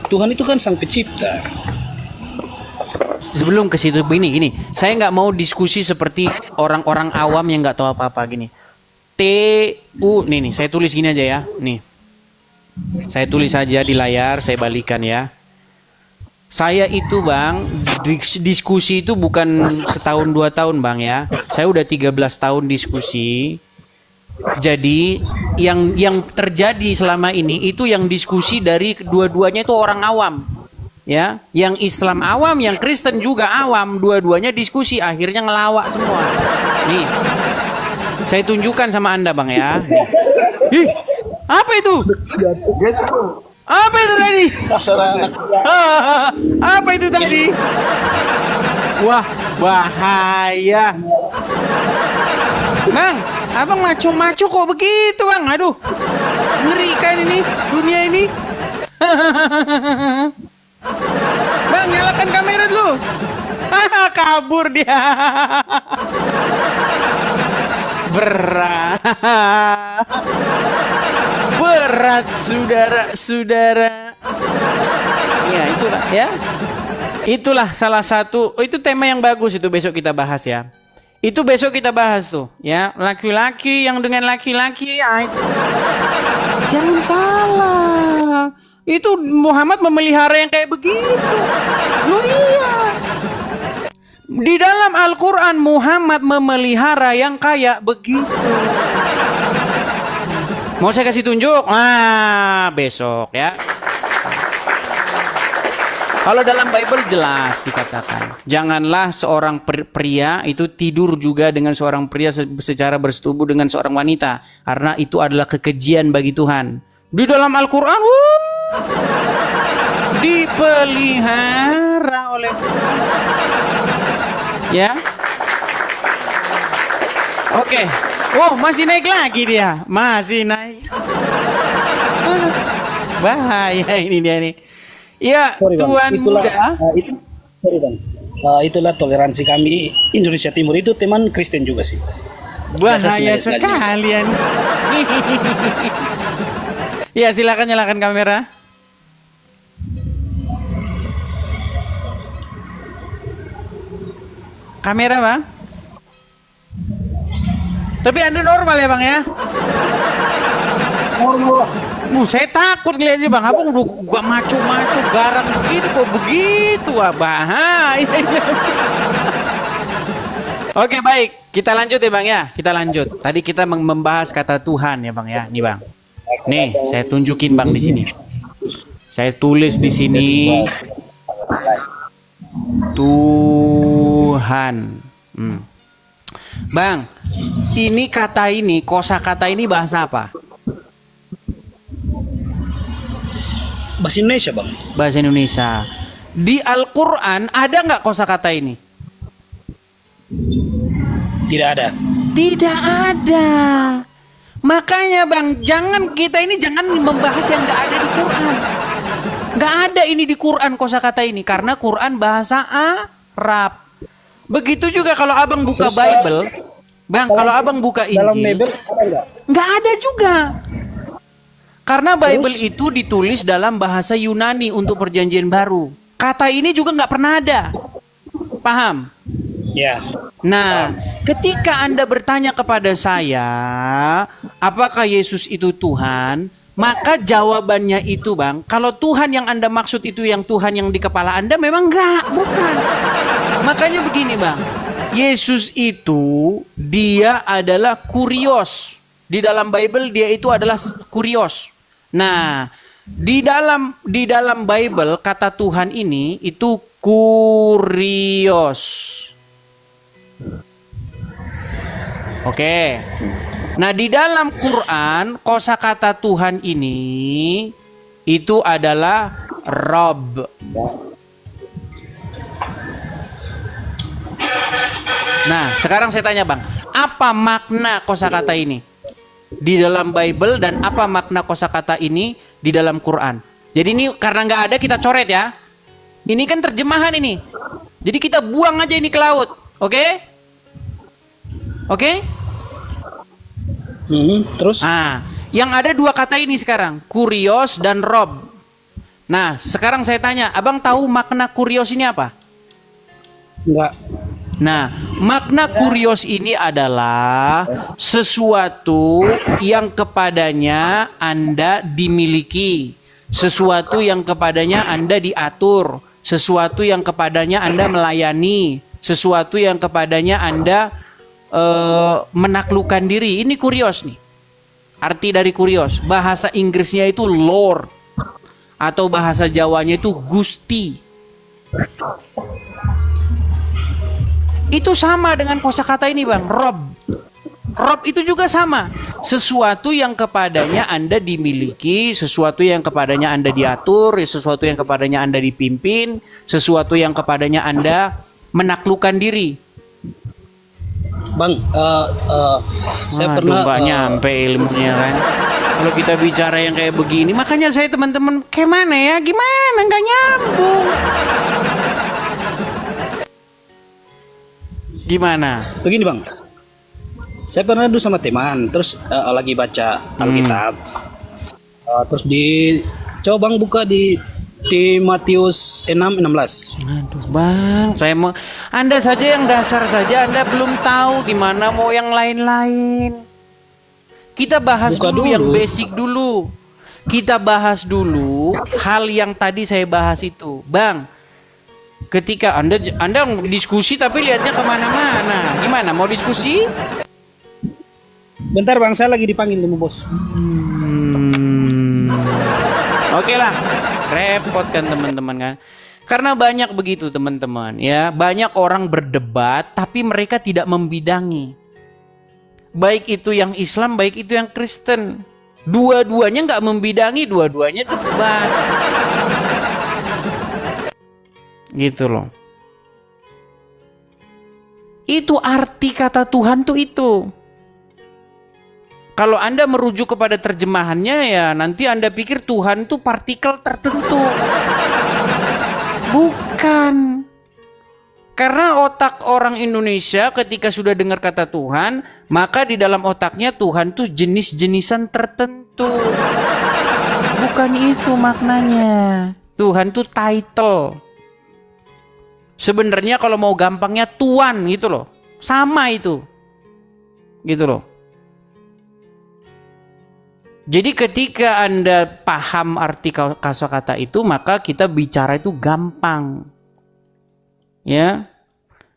Tuhan itu kan sang pencipta. Sebelum ke situ gini. Saya nggak mau diskusi seperti orang-orang awam yang nggak tahu apa-apa gini. Nih, saya tulis gini aja ya. Nih. Saya tulis saja di layar, saya balikan ya. Saya itu Bang, diskusi itu bukan setahun 2 tahun Bang ya. Saya udah 13 tahun diskusi. Jadi yang terjadi selama ini itu yang diskusi dari dua-duanya itu orang awam. Ya, yang Islam awam, yang Kristen juga awam, dua-duanya diskusi akhirnya ngelawak semua. Nih. Saya tunjukkan sama Anda Bang ya. Ih, apa itu? Apa itu tadi? Apa itu tadi? Wah, bahaya. Bang, abang maco-maco kok begitu bang? Aduh, ngeri kan ini dunia ini. Bang, nyalakan kamera dulu. Kabur dia. Berat saudara-saudara. Ya itulah ya. Itulah salah satu. Oh, itu tema yang bagus itu besok kita bahas ya. Itu besok kita bahas tuh ya. Laki-laki yang dengan laki-laki ya. Jangan salah. Itu Muhammad memelihara yang kayak begitu. Loh iya. Di dalam Al-Quran Muhammad memelihara yang kayak begitu. Mau saya kasih tunjuk? Nah, besok ya. Kalau dalam Bible jelas dikatakan, janganlah seorang pria itu tidur juga dengan seorang pria secara bersetubuh dengan seorang wanita, karena itu adalah kekejian bagi Tuhan. Di dalam Al-Quran, dipelihara oleh ya. Oke. Oh, masih naik lagi dia. Masih naik. Bahaya ini dia nih. Ya, Tuan muda. Itulah toleransi kami Indonesia Timur, itu teman Kristen juga sih. Bahaya sekalian. Ya, silakan nyalakan kamera. Kamera bang. Tapi Anda normal ya bang ya? Normal. Saya takut ngeliatnya bang. Abang udah gua maco-maco garang begitu kok begitu bahaya. Oke baik, kita lanjut ya bang ya. Kita lanjut. Tadi kita membahas kata Tuhan ya bang ya. Nih bang. Nih saya tunjukin bang di sini. Saya tulis di sini. Tuhan. Bang, ini kata ini, kosakata ini bahasa apa? Bahasa Indonesia bang. Bahasa Indonesia. Di Al-Quran ada nggak kosakata ini? Tidak ada. Tidak ada. Makanya bang, kita jangan membahas yang nggak ada di Quran. Nggak ada ini di Quran kosakata ini, karena Quran bahasa Arab. Begitu juga kalau abang buka Bible, bang, kalau abang buka Injil, nggak ada juga. Karena Bible itu ditulis dalam bahasa Yunani untuk perjanjian baru. Kata ini juga nggak pernah ada. Paham? Ya. Nah, ketika Anda bertanya kepada saya, apakah Yesus itu Tuhan? Maka jawabannya itu bang, kalau Tuhan yang Anda maksud itu yang Tuhan yang di kepala Anda, memang enggak, bukan. Makanya begini bang, Yesus itu dia adalah kurios. Di dalam Bible dia itu adalah kurios. Nah, di dalam Bible kata Tuhan ini itu kurios. Oke. Nah, di dalam Quran kosakata Tuhan ini itu adalah Rob. Nah, sekarang saya tanya Bang, apa makna kosakata ini di dalam Bible dan apa makna kosakata ini di dalam Quran? Jadi ini karena nggak ada kita coret ya. Ini kan terjemahan ini. Jadi kita buang aja ini ke laut, oke? Oke? Terus? Nah, yang ada dua kata ini sekarang, kurios dan rob. Nah, sekarang saya tanya, Abang tahu makna kurios ini apa? Enggak. Nah, makna kurios ini adalah sesuatu yang kepadanya Anda dimiliki, sesuatu yang kepadanya Anda diatur, sesuatu yang kepadanya Anda melayani, sesuatu yang kepadanya Anda menaklukkan diri. Ini kurios nih. Arti dari kurios, bahasa Inggrisnya itu Lord atau bahasa Jawanya itu Gusti. Itu sama dengan kosakata ini Bang, Rob. Rob itu juga sama. Sesuatu yang kepadanya Anda dimiliki, sesuatu yang kepadanya Anda diatur, sesuatu yang kepadanya Anda dipimpin, sesuatu yang kepadanya Anda menaklukkan diri. Bang, saya pernah nggak nyampe ilmunya kan. Kalau kita bicara yang kayak begini, makanya saya teman-teman, kayak mana ya, gimana, nggak nyambung. Gimana? Begini Bang, saya pernah dulu sama teman, terus lagi baca Alkitab, terus coba Bang buka di Matius 6:16. Aduh Bang, saya mau Anda saja yang dasar saja, Anda belum tahu gimana mau yang lain-lain. Kita bahas dulu yang basic dulu. Kita bahas dulu hal yang tadi saya bahas itu, Bang. Ketika Anda diskusi tapi lihatnya kemana-mana, gimana? Mau diskusi? Bentar Bang, saya lagi dipanggil sama bos. Oke lah, repot kan teman-teman kan? Karena banyak begitu teman-teman ya, banyak orang berdebat tapi mereka tidak membidangi. Baik itu yang Islam, baik itu yang Kristen. Dua-duanya nggak membidangi, dua-duanya debat. Gitu loh. Itu arti kata Tuhan tuh itu. Kalau Anda merujuk kepada terjemahannya ya nanti Anda pikir Tuhan itu partikel tertentu. Bukan. Karena otak orang Indonesia ketika sudah dengar kata Tuhan, maka di dalam otaknya Tuhan tuh jenis-jenisan tertentu. Bukan itu maknanya. Tuhan tuh title. Sebenarnya kalau mau gampangnya Tuan gitu loh. Sama itu. Gitu loh. Jadi ketika Anda paham arti kosakata itu, maka kita bicara itu gampang. Ya.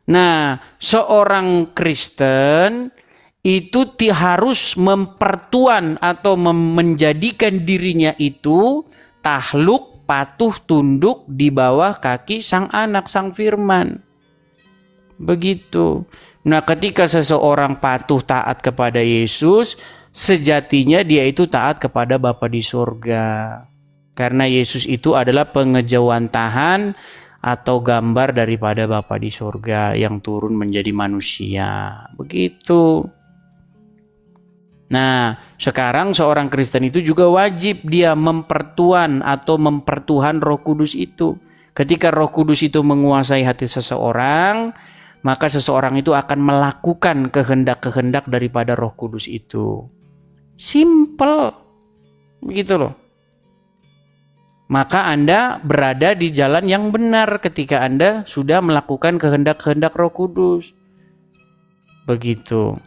Nah, seorang Kristen itu harus mempertuan atau menjadikan dirinya itu tahluk, patuh, tunduk di bawah kaki sang anak, sang firman. Begitu. Nah, ketika seseorang patuh taat kepada Yesus, sejatinya dia itu taat kepada Bapa di surga. Karena Yesus itu adalah pengejawantahan atau gambar daripada Bapa di surga yang turun menjadi manusia. Begitu. Nah, sekarang seorang Kristen itu juga wajib dia mempertuan atau mempertuhan Roh Kudus itu. Ketika Roh Kudus itu menguasai hati seseorang, maka seseorang itu akan melakukan kehendak-kehendak daripada Roh Kudus itu. Simple. Begitu loh. Maka Anda berada di jalan yang benar ketika Anda sudah melakukan kehendak-kehendak Roh Kudus. Begitu.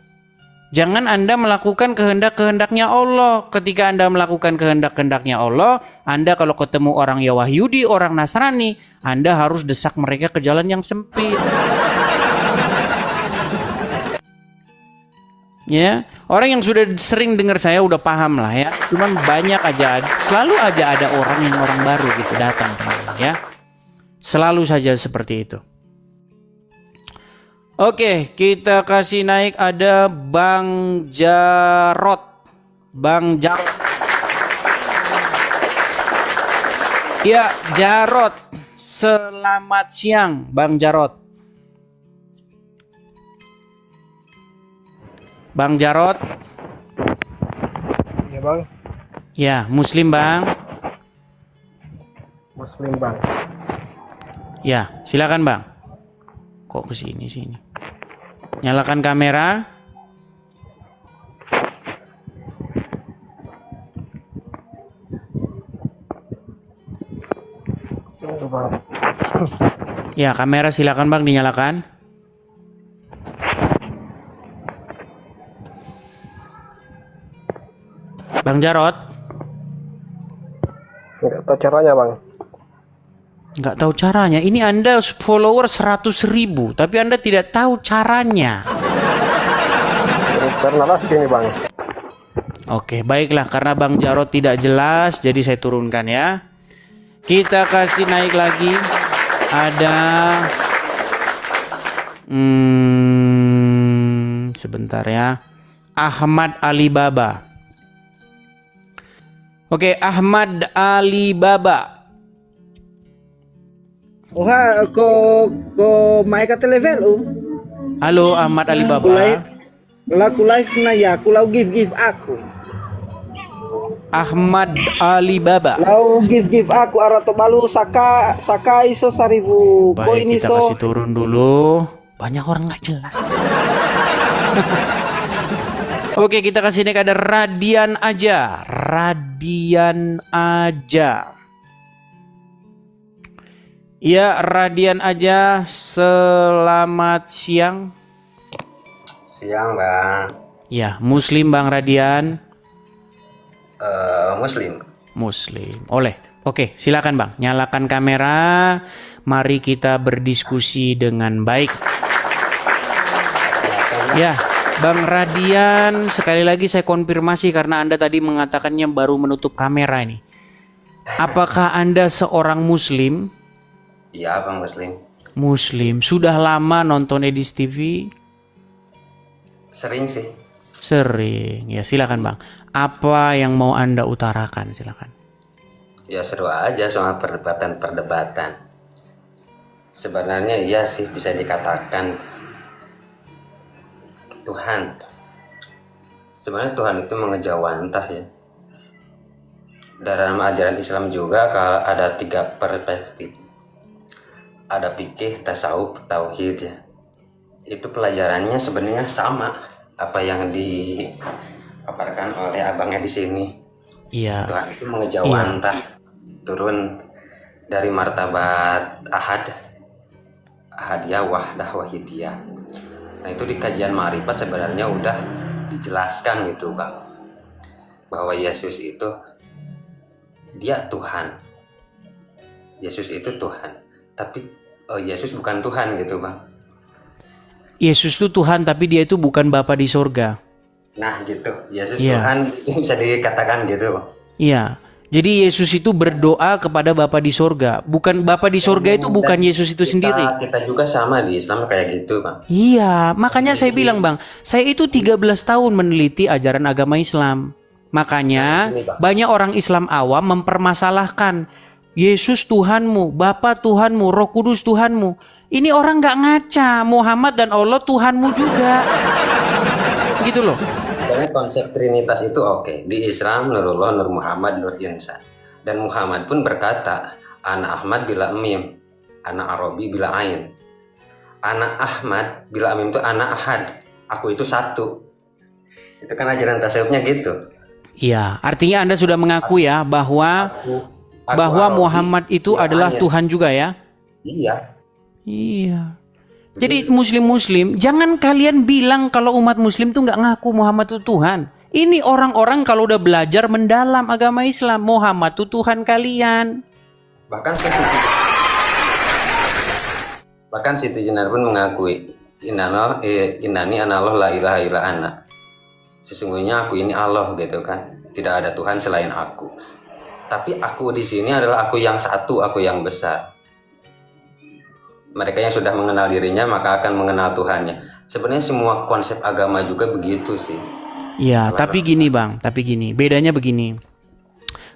Jangan Anda melakukan kehendak-kehendaknya Allah. Ketika Anda melakukan kehendak-kehendaknya Allah, Anda kalau ketemu orang Yahudi, orang Nasrani, Anda harus desak mereka ke jalan yang sempit. Ya, orang yang sudah sering dengar saya udah paham lah ya. Cuman banyak aja, selalu aja ada orang baru gitu datang teman-teman ya. Selalu saja seperti itu. Oke, kita kasih naik ada Bang Jarot. Bang Jarot. Ya, Jarot. Selamat siang, Bang Jarot. Bang Jarot. Ya bang. Ya, Muslim bang. Muslim bang. Ya, silakan bang. Kok kesini sini? Nyalakan kamera. Ya, kamera silakan bang dinyalakan. Bang Jarot. Nggak tahu caranya bang. Nggak tahu caranya. Ini Anda follower 100.000, tapi Anda tidak tahu caranya. Karena sini bang. Oke, baiklah. Karena Bang Jarot tidak jelas, jadi saya turunkan ya. Kita kasih naik lagi. Ada sebentar ya. Ahmad Alibaba. Oke, Ahmad Alibaba. Oha, ko mai ka level. Halo Ahmad Alibaba. Laku live na ya, kulau give aku. Ahmad Alibaba. Lau give aku arato balu saka iso 1000 Baik, koin kita iso. kasih turun dulu. Banyak orang nggak jelas. Oke, kita kasih naik ada Radian aja. Radian aja. Ya, Radian aja. Selamat siang. Siang bang. Ya, Muslim Bang Radian. Muslim. Muslim. Oleh. Oke, silakan Bang. Nyalakan kamera. Mari kita berdiskusi dengan baik. Ya. Bang Radian, sekali lagi saya konfirmasi karena Anda tadi mengatakannya baru menutup kamera ini. Apakah Anda seorang Muslim? Iya bang, Muslim. Muslim. Sudah lama nonton Edis TV? Sering sih. Sering. Ya silakan Bang. Apa yang mau Anda utarakan? Silakan. Ya seru aja soal perdebatan. Sebenarnya iya sih bisa dikatakan Tuhan. Sebenarnya Tuhan itu mengejawantah ya. Dalam ajaran Islam juga kalau ada 3 perspektif. Ada fikih, tasawuf, tauhid ya. Itu pelajarannya sebenarnya sama apa yang dipaparkan oleh abangnya di sini. Iya. Tuhan itu mengejawantah, turun dari martabat ahad, ahadiyah, wahdah, wahidiyah. Nah itu di kajian Ma'rifat sebenarnya udah dijelaskan gitu bang, bahwa Yesus itu dia Tuhan. Yesus itu Tuhan, tapi Yesus bukan Tuhan gitu bang. Yesus itu Tuhan tapi dia itu bukan Bapa di sorga. Nah gitu, Yesus Tuhan bisa dikatakan gitu. Iya. Jadi Yesus itu berdoa kepada Bapa di sorga. Bukan Bapa di sorga itu bukan Yesus itu sendiri. Kita juga sama di Islam kayak gitu bang. Iya, makanya saya bilang bang, saya itu 13 tahun meneliti ajaran agama Islam. Makanya banyak orang Islam awam mempermasalahkan Yesus Tuhanmu, Bapa Tuhanmu, Roh Kudus Tuhanmu. Ini orang nggak ngaca, Muhammad dan Allah Tuhanmu juga. Gitu loh. Karena konsep Trinitas itu oke. Di Islam Nurullah, Nur Muhammad, Nur Insan. Dan Muhammad pun berkata, Ana Ahmad bila mim, Ana Arabi bila ain. Ana Ahmad bila mim itu Ana Ahad. Aku itu satu. Itu kan ajaran tasawufnya gitu. Iya, artinya Anda sudah mengaku ya bahwa Muhammad itu adalah Tuhan juga ya? Iya. Iya. Jadi muslim-muslim, jangan kalian bilang kalau umat muslim tuh nggak ngaku Muhammad itu Tuhan. Ini orang-orang kalau udah belajar mendalam agama Islam, Muhammad itu Tuhan kalian. Bahkan Siti Jenar pun mengakui, Innani anallah la ilaha illa ana. sesungguhnya aku ini Allah gitu kan, tidak ada Tuhan selain aku. Tapi aku di sini adalah aku yang satu, aku yang besar. Mereka yang sudah mengenal dirinya maka akan mengenal Tuhannya. Sebenarnya semua konsep agama juga begitu sih. Ya, tapi gini Bang, tapi gini, bedanya begini.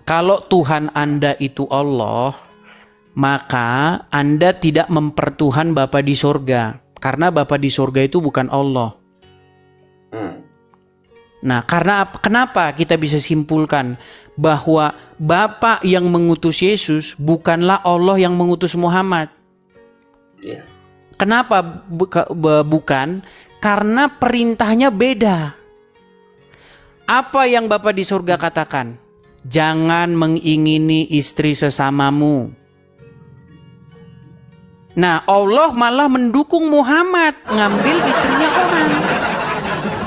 Kalau Tuhan Anda itu Allah, maka Anda tidak mempertuhan Bapa di sorga. Karena Bapa di sorga itu bukan Allah. Nah, kenapa kita bisa simpulkan bahwa Bapa yang mengutus Yesus bukanlah Allah yang mengutus Muhammad? Yeah. Kenapa bukan? Karena perintahnya beda. Apa yang Bapa di surga katakan? Jangan mengingini istri sesamamu. Nah, Allah malah mendukung Muhammad ngambil istrinya orang.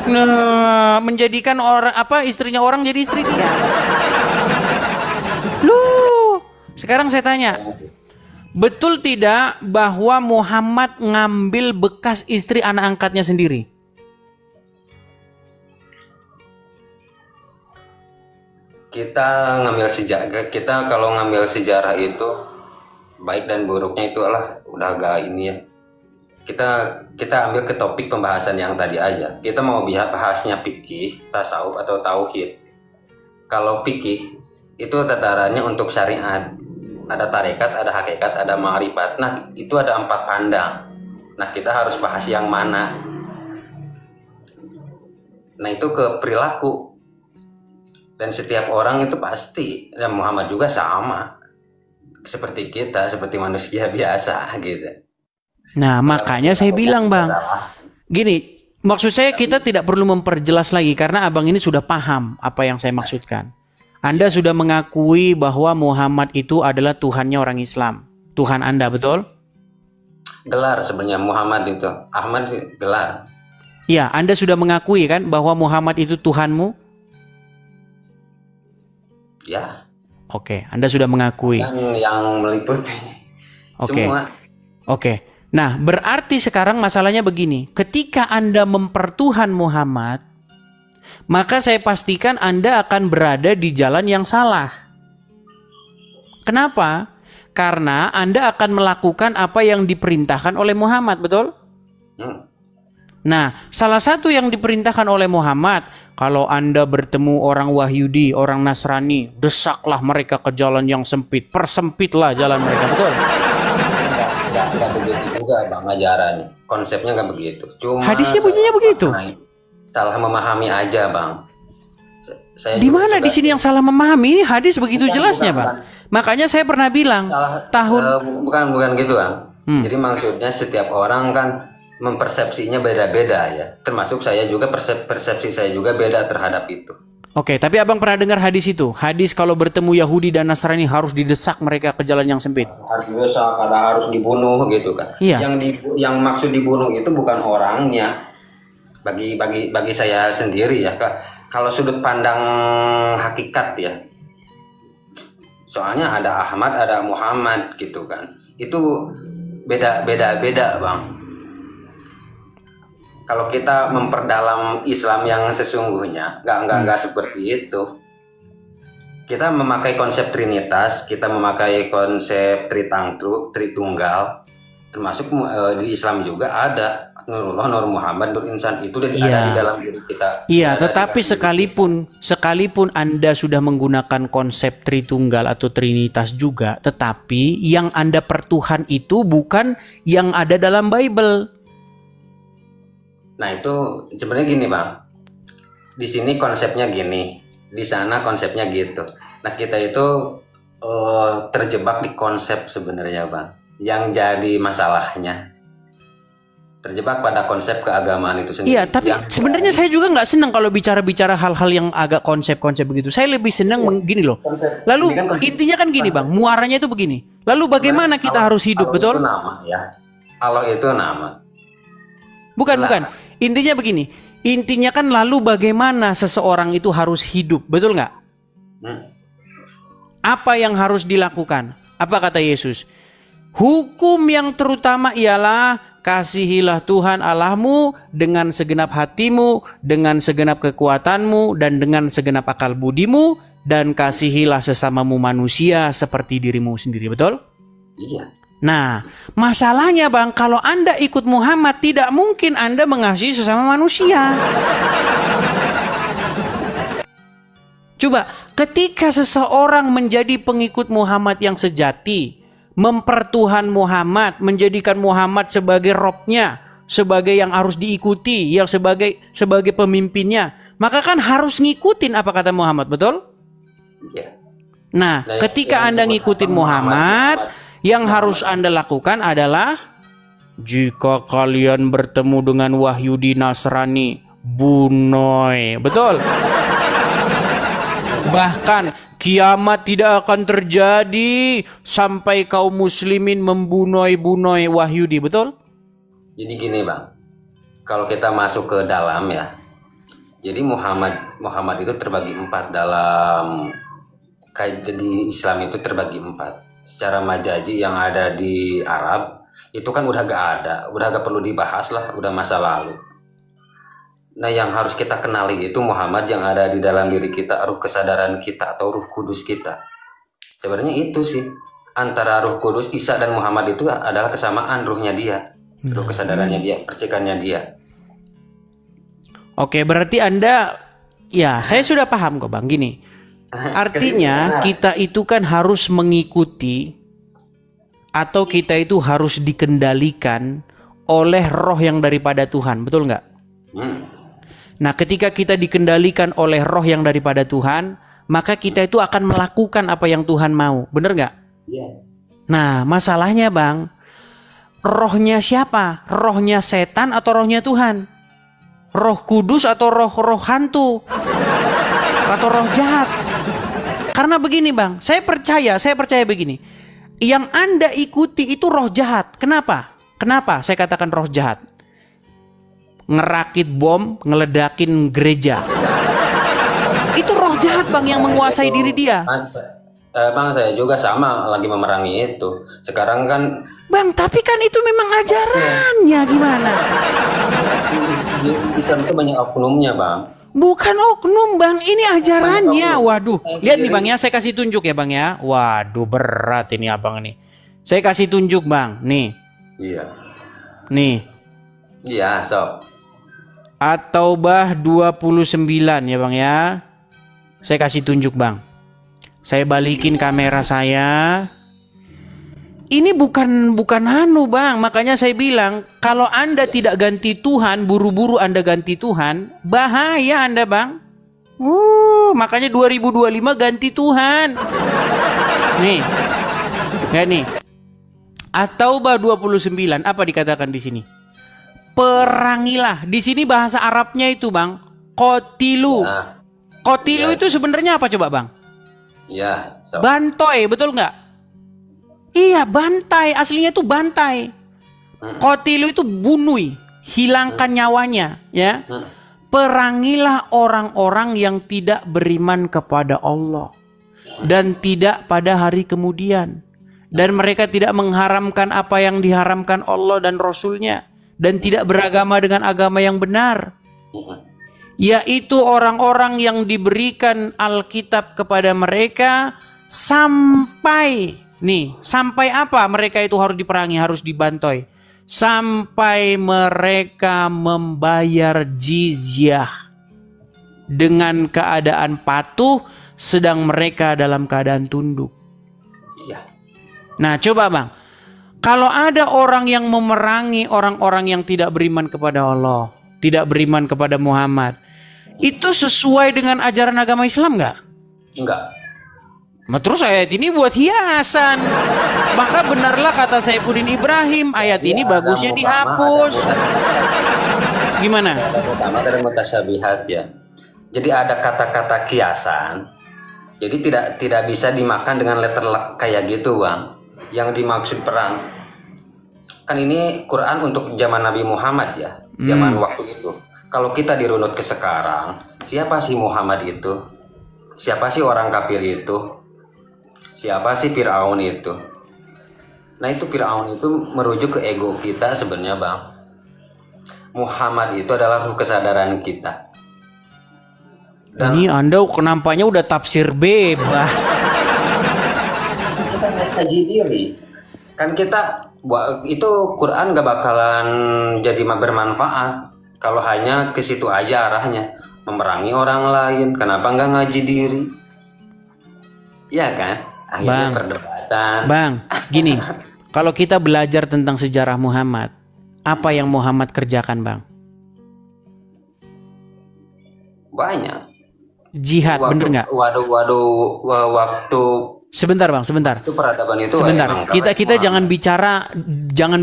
Nah, menjadikan istrinya orang jadi istri dia. Loh, sekarang saya tanya, betul tidak bahwa Muhammad ngambil bekas istri anak angkatnya sendiri? Kita kalau ngambil sejarah itu baik dan buruknya itu udah agak ini ya. Kita ambil ke topik pembahasan yang tadi aja. Kita mau bahasnya fikih, tasawuf atau tauhid. Kalau fikih itu tatarannya untuk syariat. Ada tarekat, ada hakikat, ada ma'rifat. Nah, itu ada 4 pandang. Nah, kita harus bahas yang mana? Nah, itu ke perilaku. Dan setiap orang itu pasti, dan Muhammad juga sama. Seperti kita, seperti manusia biasa gitu. Nah, makanya saya bilang Bang, gini, maksud saya kita tidak perlu memperjelas lagi karena abang ini sudah paham apa yang saya maksudkan. Anda sudah mengakui bahwa Muhammad itu adalah Tuhannya orang Islam. Tuhan Anda, betul? Gelar sebenarnya Muhammad itu. Ahmad gelar. Ya, Anda sudah mengakui kan bahwa Muhammad itu Tuhanmu? Ya. Oke, Anda sudah mengakui. Yang meliputi semua. Oke. Nah, berarti sekarang masalahnya begini. Ketika Anda mempertuhan Muhammad, maka saya pastikan Anda akan berada di jalan yang salah. Kenapa? Karena Anda akan melakukan apa yang diperintahkan oleh Muhammad, betul? Nah, salah satu yang diperintahkan oleh Muhammad, kalau Anda bertemu orang Wahyudi, orang Nasrani, desaklah mereka ke jalan yang sempit, persempitlah jalan mereka, betul? Enggak begitu juga Bang ajarannya. Konsepnya enggak begitu. Cuma hadisnya bunyinya begitu. Salah memahami aja Bang. Di mana di sini yang salah memahami? Ini hadis begitu jelasnya Bang. Makanya saya pernah bilang bukan gitu Bang. Jadi maksudnya setiap orang kan mempersepsinya beda-beda ya. Termasuk saya juga persepsi saya juga beda terhadap itu. Oke, tapi abang pernah dengar hadis itu? Hadis kalau bertemu Yahudi dan Nasrani harus didesak mereka ke jalan yang sempit. Harus didesak, harus dibunuh gitu kan. Iya. Yang maksud dibunuh itu bukan orangnya. Bagi saya sendiri ya. Kalau sudut pandang hakikat ya. Soalnya ada Ahmad, ada Muhammad gitu kan. Itu beda Bang. Kalau kita memperdalam Islam yang sesungguhnya, nggak seperti itu. Kita memakai konsep Trinitas, kita memakai konsep Tritunggal, termasuk di Islam juga ada Nurullah, Nur Muhammad, Nur Insan itu ada di dalam diri kita. Iya, tetapi sekalipun Anda sudah menggunakan konsep Tritunggal atau Trinitas juga, tetapi yang Anda pertuhan itu bukan yang ada dalam Bible. Nah itu sebenarnya gini Bang, di sini konsepnya gini, di sana konsepnya gitu. Nah kita itu terjebak di konsep sebenarnya Bang. Yang jadi masalahnya terjebak pada konsep keagamaan itu sendiri. Iya, tapi sebenarnya saya juga nggak senang kalau bicara hal-hal yang agak konsep-konsep begitu. Saya lebih senang gini loh. Lalu intinya kan gini Bang, muaranya itu begini. Lalu bagaimana kita harus hidup, betul? Itu nama ya. Allah itu nama. Bukan. Intinya begini. Intinya kan lalu bagaimana seseorang itu harus hidup, betul nggak? Apa yang harus dilakukan? Apa kata Yesus? Hukum yang terutama ialah kasihilah Tuhan Allahmu dengan segenap hatimu, dengan segenap kekuatanmu, dan dengan segenap akal budimu, dan kasihilah sesamamu manusia seperti dirimu sendiri. Betul? Iya. Nah, masalahnya Bang, kalau Anda ikut Muhammad, tidak mungkin Anda mengasihi sesama manusia. Coba, ketika seseorang menjadi pengikut Muhammad yang sejati, mempertuhan Muhammad, menjadikan Muhammad sebagai robnya, sebagai yang harus diikuti, yang sebagai pemimpinnya, maka kan harus ngikutin apa kata Muhammad, betul? Iya. Nah, ketika Anda ngikutin Muhammad, yang harus Anda lakukan adalah, jika kalian bertemu dengan Wahyudi Nasrani, bunuh, betul? Bahkan kiamat tidak akan terjadi sampai kaum muslimin membunuh Wahyudi, betul? Jadi gini Bang, kalau kita masuk ke dalam ya, jadi Muhammad itu terbagi 4 dalam di Islam itu terbagi 4. Secara majazi yang ada di Arab itu kan udah gak perlu dibahas lah, udah masa lalu. Nah, yang harus kita kenali itu Muhammad yang ada di dalam diri kita, ruh kesadaran kita atau ruh kudus kita. Sebenarnya itu sih, antara ruh kudus, Isa dan Muhammad itu adalah kesamaan ruhnya dia, ruh kesadarannya dia, percikannya dia. Oke, berarti Anda, ya saya sudah paham kok Bang, gini. Artinya kita itu kan harus mengikuti atau kita itu harus dikendalikan oleh roh yang daripada Tuhan, betul nggak? Nah, ketika kita dikendalikan oleh roh yang daripada Tuhan, maka kita itu akan melakukan apa yang Tuhan mau. Bener nggak? Iya. Nah, masalahnya Bang, rohnya siapa? Rohnya setan atau rohnya Tuhan? Roh kudus atau roh hantu? Atau roh jahat? Karena begini Bang, saya percaya begini. Yang Anda ikuti itu roh jahat. Kenapa? Kenapa saya katakan roh jahat? Ngerakit bom, ngeledakin gereja. Itu roh jahat Bang yang menguasai diri dia. Bang, saya juga sama lagi memerangi itu. Sekarang kan Bang, tapi kan itu memang ajarannya, gimana? Di Islam itu banyak oknumnya Bang. Bukan oknum Bang, ini ajarannya. Waduh, lihat nih Bang ya, saya kasih tunjuk ya Bang ya. Waduh, berat ini abang nih. Saya kasih tunjuk Bang, nih. Iya. Nih. Iya, sob. At-Taubah 29 ya Bang ya. Saya kasih tunjuk Bang. Saya balikin kamera saya. Ini bukan anu Bang. Makanya saya bilang, kalau Anda tidak ganti Tuhan, buru-buru Anda ganti Tuhan, bahaya Anda Bang. Makanya 2025 ganti Tuhan. Nih. Enggak nih. At-Taubah 29, apa dikatakan di sini? Perangilah. Di sini bahasa Arabnya itu Bang, kotilu. Kotilu itu sebenarnya apa coba Bang? Iya. So. Bantai, betul nggak? Iya, bantai. Aslinya itu bantai. Kotilu itu bunuh, hilangkan nyawanya, ya. Perangilah orang-orang yang tidak beriman kepada Allah dan tidak pada hari kemudian, dan mereka tidak mengharamkan apa yang diharamkan Allah dan Rasulnya, dan tidak beragama dengan agama yang benar, yaitu orang-orang yang diberikan Alkitab kepada mereka sampai apa mereka itu harus diperangi, harus dibantai, sampai mereka membayar jizyah dengan keadaan patuh sedang mereka dalam keadaan tunduk. Nah coba Bang, kalau ada orang yang memerangi orang-orang yang tidak beriman kepada Allah, tidak beriman kepada Muhammad, itu sesuai dengan ajaran agama Islam nggak? Enggak. Nah, terus ayat ini buat hiasan. Maka benarlah kata Saifuddin Ibrahim, ayat ini bagusnya dihapus. Gimana? Pertama dari mutasyabihat ya. Jadi ada kata-kata kiasan. Jadi tidak bisa dimakan dengan letter kayak gitu Bang. Yang dimaksud perang. Kan ini Quran untuk zaman Nabi Muhammad ya. Zaman waktu itu. Kalau kita dirunut ke sekarang, siapa sih Muhammad itu? Siapa sih orang kafir itu? Siapa sih Fir'aun itu? Nah itu Fir'aun itu merujuk ke ego kita sebenarnya Bang. Muhammad itu adalah ruh kesadaran kita. Dan ini Anda nampaknya udah tafsir bebas. kita ngaji diri. Kan kita itu Quran gak bakalan jadi bermanfaat kalau hanya ke situ aja arahnya, memerangi orang lain. Kenapa nggak ngaji diri? Iya kan? Akhirnya perdebatan. Bang, gini. Kalau kita belajar tentang sejarah Muhammad, apa yang Muhammad kerjakan, Bang? Banyak. Jihad, bener nggak? Waktu. Sebentar, Bang, sebentar. Itu peradaban itu. Sebentar. Kita jangan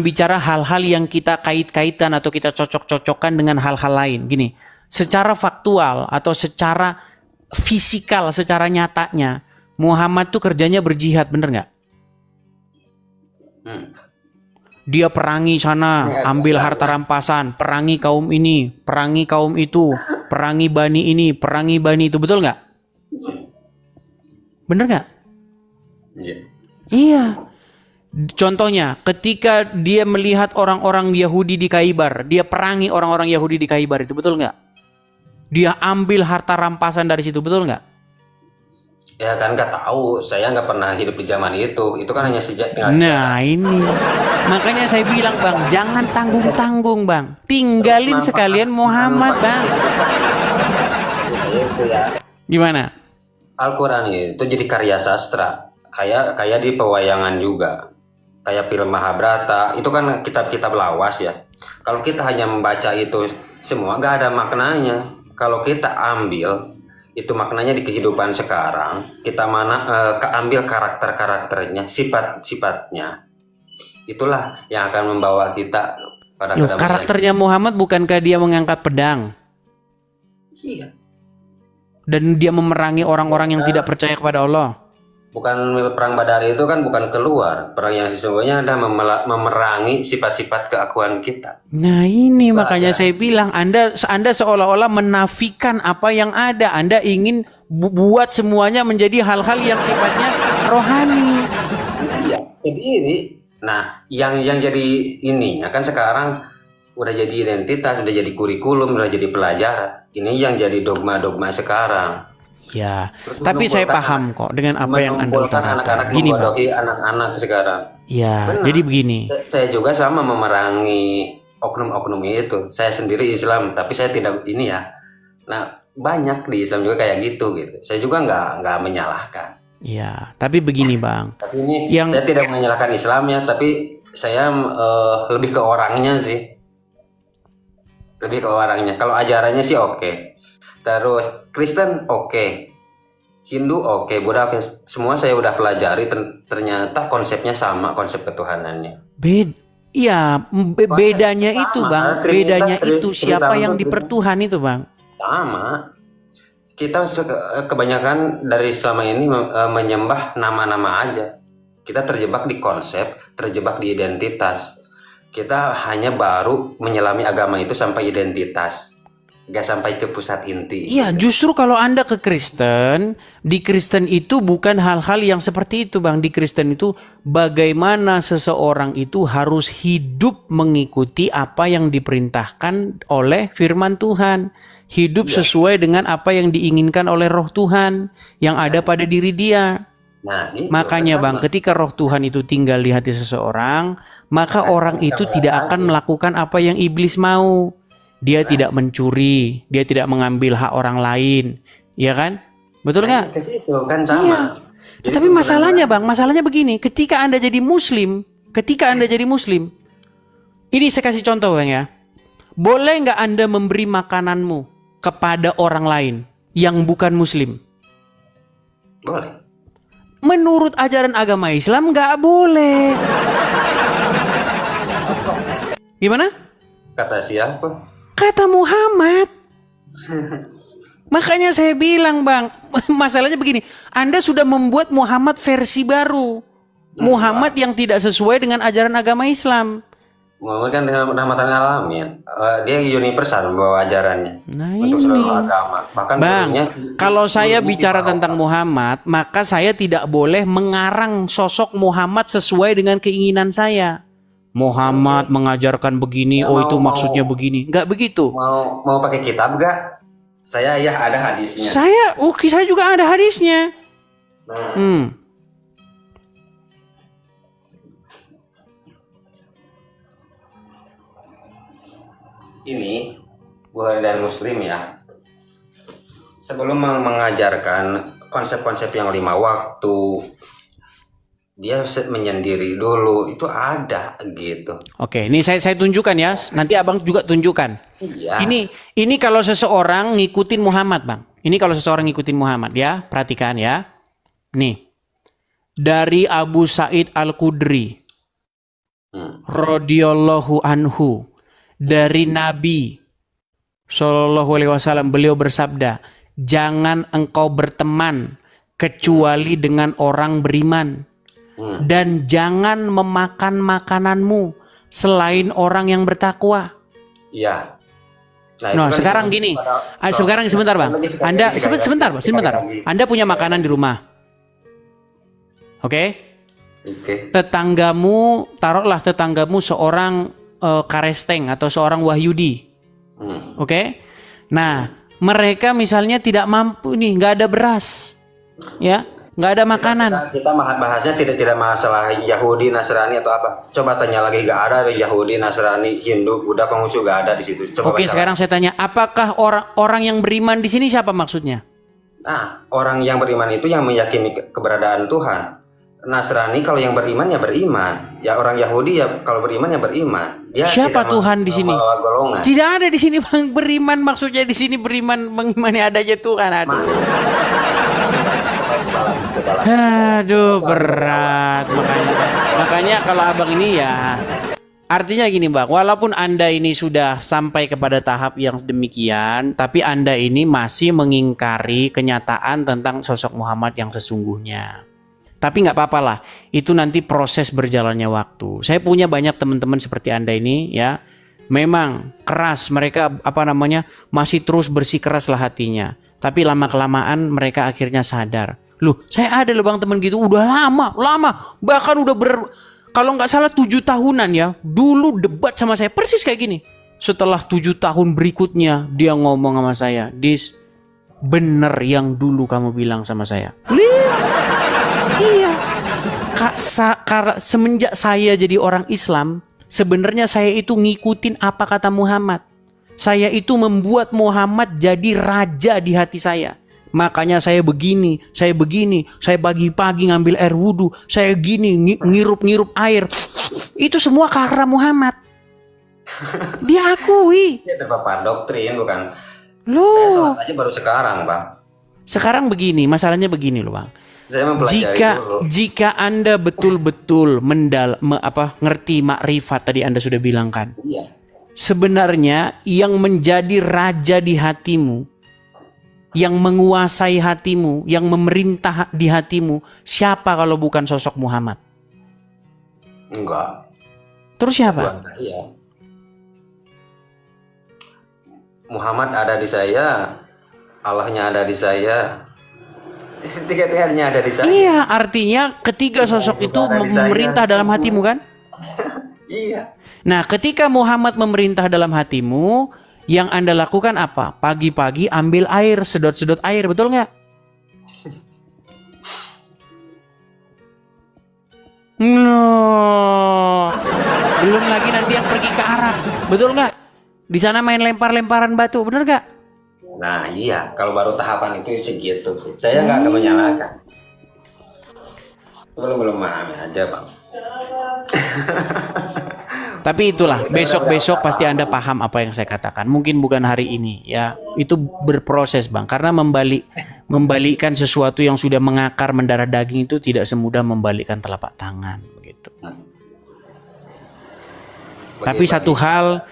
bicara hal-hal yang kita kait-kaitkan atau kita cocok-cocokkan dengan hal-hal lain. Gini, secara faktual atau secara fisikal, secara nyatanya, Muhammad tuh kerjanya berjihad, bener nggak? Dia perangi sana, ambil harta rampasan, perangi kaum ini, perangi kaum itu, perangi bani ini, perangi bani itu, betul nggak? Bener nggak? Iya. Contohnya, ketika dia melihat orang-orang Yahudi di Khaybar, dia perangi orang-orang Yahudi di Khaybar, itu betul nggak? Dia ambil harta rampasan dari situ, betul nggak? Ya kan nggak tahu, saya nggak pernah hidup di zaman itu kan hanya sejak tinggal. Nah ini, makanya saya bilang Bang, jangan tanggung-tanggung Bang, tinggalin sekalian Muhammad Bang. Gimana? Al-Quran itu jadi karya sastra, kayak di pewayangan juga, kayak film Mahabharata, itu kan kitab-kitab lawas ya. Kalau kita hanya membaca itu semua nggak ada maknanya. Kalau kita ambil itu maknanya di kehidupan sekarang, kita ambil karakter-karakternya, sifat-sifatnya, itulah yang akan membawa kita pada kedamaian. Karakternya Muhammad bukankah dia mengangkat pedang? Iya. Dan dia memerangi orang-orang yang tidak percaya kepada Allah. Bukan perang Badar itu kan bukan keluar, perang yang sesungguhnya adalah memerangi sifat-sifat keakuan kita. Nah ini makanya saya bilang Anda seolah-olah menafikan apa yang ada. Anda ingin buat semuanya menjadi hal-hal yang sifatnya rohani. Iya, jadi ini. Nah, yang jadi ininya kan sekarang udah jadi identitas, udah jadi kurikulum, udah jadi pelajaran. Ini yang jadi dogma-dogma sekarang. Ya, tapi saya paham kok dengan apa yang Anda utarakan. Anak-anak Gini Bang, anak-anak sekarang. Ya, benar. Jadi begini. Saya juga sama memerangi oknum-oknum itu. Saya sendiri Islam, tapi saya tidak ini ya. Nah, banyak di Islam juga kayak gitu. Saya juga nggak menyalahkan. Ya, tapi begini Bang. Tapi ini saya tidak menyalahkan Islamnya, tapi saya lebih ke orangnya sih. Lebih ke orangnya. Kalau ajarannya sih oke. Terus Kristen oke. Hindu oke. Buddha oke. Semua saya udah pelajari, ternyata konsepnya sama, konsep ketuhanannya. Bedanya itu Bang. Bedanya itu siapa yang dipertuhan itu Bang. Sama. Kita kebanyakan dari selama ini menyembah nama-nama aja. Kita terjebak di konsep, terjebak di identitas. Kita hanya baru menyelami agama itu sampai identitas. Gak sampai ke pusat inti. Iya, justru kalau Anda ke Kristen, di Kristen itu bukan hal-hal yang seperti itu Bang. Di Kristen itu bagaimana seseorang itu harus hidup mengikuti apa yang diperintahkan oleh firman Tuhan. Hidup sesuai dengan apa yang diinginkan oleh roh Tuhan yang ada pada diri dia. Nah, makanya Bang, ketika roh Tuhan itu tinggal di hati seseorang, maka orang itu tidak akan melakukan apa yang iblis mau. Dia tidak mencuri, dia tidak mengambil hak orang lain, ya kan? Betul nggak? Kan sama. Iya. Tapi masalahnya Bang, masalahnya begini, ketika Anda jadi Muslim, ini saya kasih contoh Bang ya, boleh nggak Anda memberi makananmu kepada orang lain yang bukan Muslim? Boleh. Menurut ajaran agama Islam nggak boleh. Gimana? Kata siapa? Kata Muhammad. Makanya saya bilang Bang, masalahnya begini, Anda sudah membuat Muhammad versi baru. Muhammad yang tidak sesuai dengan ajaran agama Islam. Muhammad kan rahmatan lil alamin. Dia universal bawa ajarannya Nah untuk ini. seluruh agama. Bahkan Bang, gurunya kalau saya gurunya bicara dibawa. tentang Muhammad, maka saya tidak boleh mengarang sosok Muhammad sesuai dengan keinginan saya. Muhammad mengajarkan begini, oh itu maksudnya begini. Enggak begitu. Mau pakai kitab gak? Saya ya ada hadisnya. Saya juga ada hadisnya. Ini Bukhari dan Muslim ya. Sebelum mengajarkan konsep-konsep yang 5 waktu, dia menyendiri dulu, itu ada gitu. Oke, ini saya tunjukkan ya. Nanti abang juga tunjukkan. Iya. Ini kalau seseorang ngikutin Muhammad, bang. Ini kalau seseorang ngikutin Muhammad ya, perhatikan ya. Nih, dari Abu Sa'id Al-Khudri, radhiyallahu anhu, dari Nabi Shallallahu Alaihi Wasallam, beliau bersabda, jangan engkau berteman kecuali dengan orang beriman. Dan jangan memakan makananmu selain orang yang bertakwa. Iya. Nah, sekarang gini. Sekarang sebentar, Bang. Anda sebentar. Anda punya makanan di rumah. Oke? Tetanggamu, taruhlah tetanggamu seorang Karesteng atau seorang Wahyudi. Oke? Nah, mereka misalnya tidak mampu nih, nggak ada beras. Ya? Nggak ada makanan. Kita bahasnya tidak masalah Yahudi, Nasrani atau apa. Coba tanya lagi, nggak ada Yahudi, Nasrani, Hindu, Buddha, Konghucu, nggak ada di situ. Coba Oke, sekarang saya tanya, apakah orang yang beriman di sini siapa maksudnya? Nah, orang yang beriman itu yang meyakini keberadaan Tuhan. Nasrani kalau yang beriman ya beriman. Ya orang Yahudi ya kalau beriman ya beriman. Dia siapa Tuhan di sini? Golongan. Tidak ada di sini bang beriman, maksudnya di sini beriman mengimani adanya Tuhan. Aduh berat, makanya kalau abang ini ya artinya gini bang, walaupun anda ini sudah sampai kepada tahap yang demikian, tapi anda ini masih mengingkari kenyataan tentang sosok Muhammad yang sesungguhnya. Tapi nggak apa-apa lah, itu nanti proses berjalannya waktu. Saya punya banyak teman-teman seperti anda ini ya, memang keras mereka masih terus bersikeras lah hatinya. Tapi lama-kelamaan mereka akhirnya sadar. Loh, saya ada loh bang teman gitu, udah lama, bahkan udah kalau nggak salah 7 tahunan ya, dulu debat sama saya persis kayak gini. Setelah 7 tahun berikutnya dia ngomong sama saya, Dis, bener yang dulu kamu bilang sama saya. Iya. Semenjak saya jadi orang Islam, sebenarnya saya itu ngikutin apa kata Muhammad. Saya itu membuat Muhammad jadi raja di hati saya. Makanya saya begini, saya pagi-pagi ngambil air wudhu, saya gini, ngirup air. Itu semua karena Muhammad. Diakui. Itu bapak doktrin bukan. Loh. Saya sholat aja baru sekarang, Bang. Sekarang begini, masalahnya begini loh, Bang. Saya mempelajari dulu. Jika Anda betul-betul ngerti makrifat tadi Anda sudah bilang kan. Iya. Sebenarnya yang menjadi raja di hatimu, yang menguasai hatimu, yang memerintah di hatimu, siapa kalau bukan sosok Muhammad? Enggak. Terus siapa? Iya. Muhammad ada di saya, Allahnya ada di saya, tiga-tiganya ada di saya. Iya, artinya ketiga sosok itu memerintah dalam hatimu kan? Iya. Nah, ketika Muhammad memerintah dalam hatimu, yang Anda lakukan apa? Pagi-pagi ambil air, sedot-sedot air, betul nggak? No. Belum lagi nanti yang pergi ke Arab, betul nggak? Di sana main lempar-lemparan batu, bener nggak? Nah iya, kalau baru tahapan itu segitu. Saya nggak akan menyalahkan. Belum memahami aja, Bang. Tapi itulah, besok-besok pasti Anda paham apa yang saya katakan. Mungkin bukan hari ini ya. Itu berproses Bang. Karena membalikkan sesuatu yang sudah mengakar mendarah daging itu tidak semudah membalikkan telapak tangan begitu. Tapi satu hal,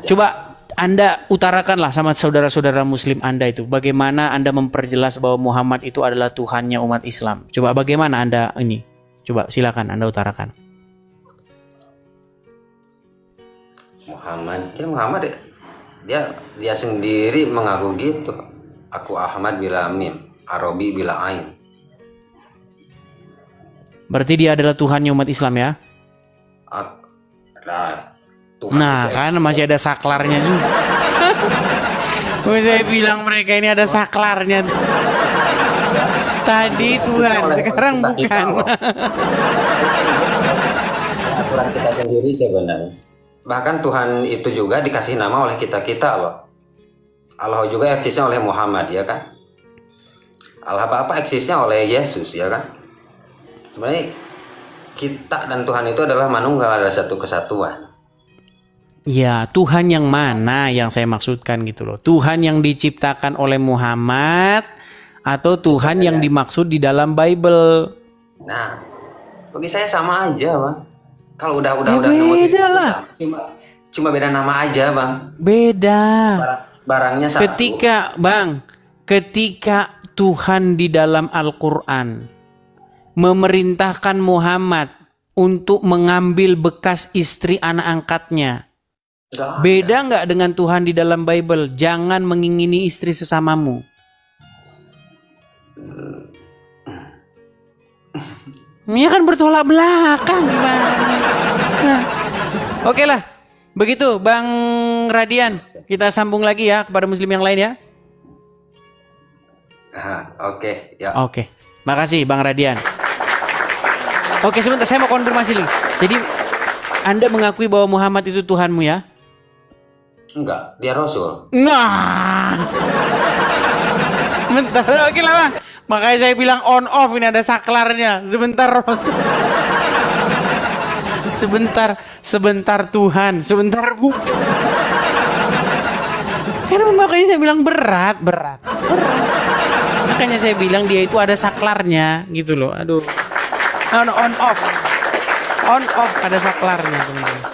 coba Anda utarakanlah sama saudara-saudara muslim Anda itu. Bagaimana Anda memperjelas bahwa Muhammad itu adalah Tuhannya umat Islam. Coba bagaimana Anda ini? Coba silakan Anda utarakan. Muhammad. Dia sendiri mengaku gitu. Aku Ahmad bila mim, Arabi bila ain. Berarti dia adalah Tuhannya umat Islam ya? Tuhan Nah itu kan masih ada saklarnya juga. Saya bilang mereka ini ada saklarnya. Tadi Tuhan, sekarang bukan. aturan kita sendiri sebenarnya. Bahkan Tuhan itu juga dikasih nama oleh kita loh. Allah juga eksisnya oleh Muhammad ya kan. Allah apa eksisnya oleh Yesus ya kan. Sebenarnya kita dan Tuhan itu adalah manunggal, ada satu kesatuan. Ya, Tuhan yang mana yang saya maksudkan gitu loh. Tuhan yang diciptakan oleh Muhammad atau Tuhan yang dimaksud di dalam Bible. Nah, bagi saya sama aja, Bang. Kalau udah beda lah. Cuma beda nama aja, Bang. Beda. Barangnya satu. Ketika Tuhan di dalam Al-Qur'an memerintahkan Muhammad untuk mengambil bekas istri anak angkatnya. Beda nggak dengan Tuhan di dalam Bible? Jangan mengingini istri sesamamu. Ini kan bertolak belakang gimana? Nah, oke lah. Begitu Bang Radian. Kita sambung lagi ya kepada muslim yang lain ya. Oke, ya. Oke. Makasih Bang Radian. Oke, sebentar saya mau konfirmasi nih. Jadi Anda mengakui bahwa Muhammad itu Tuhanmu ya? Enggak, dia Rasul. Nah. Bentar, oke lah Bang. Makanya saya bilang on off, ini ada saklarnya. Sebentar Tuhan, sebentar bu. Karena makanya saya bilang berat. Makanya saya bilang dia itu ada saklarnya gitu loh. Aduh. On off ada saklarnya teman-teman.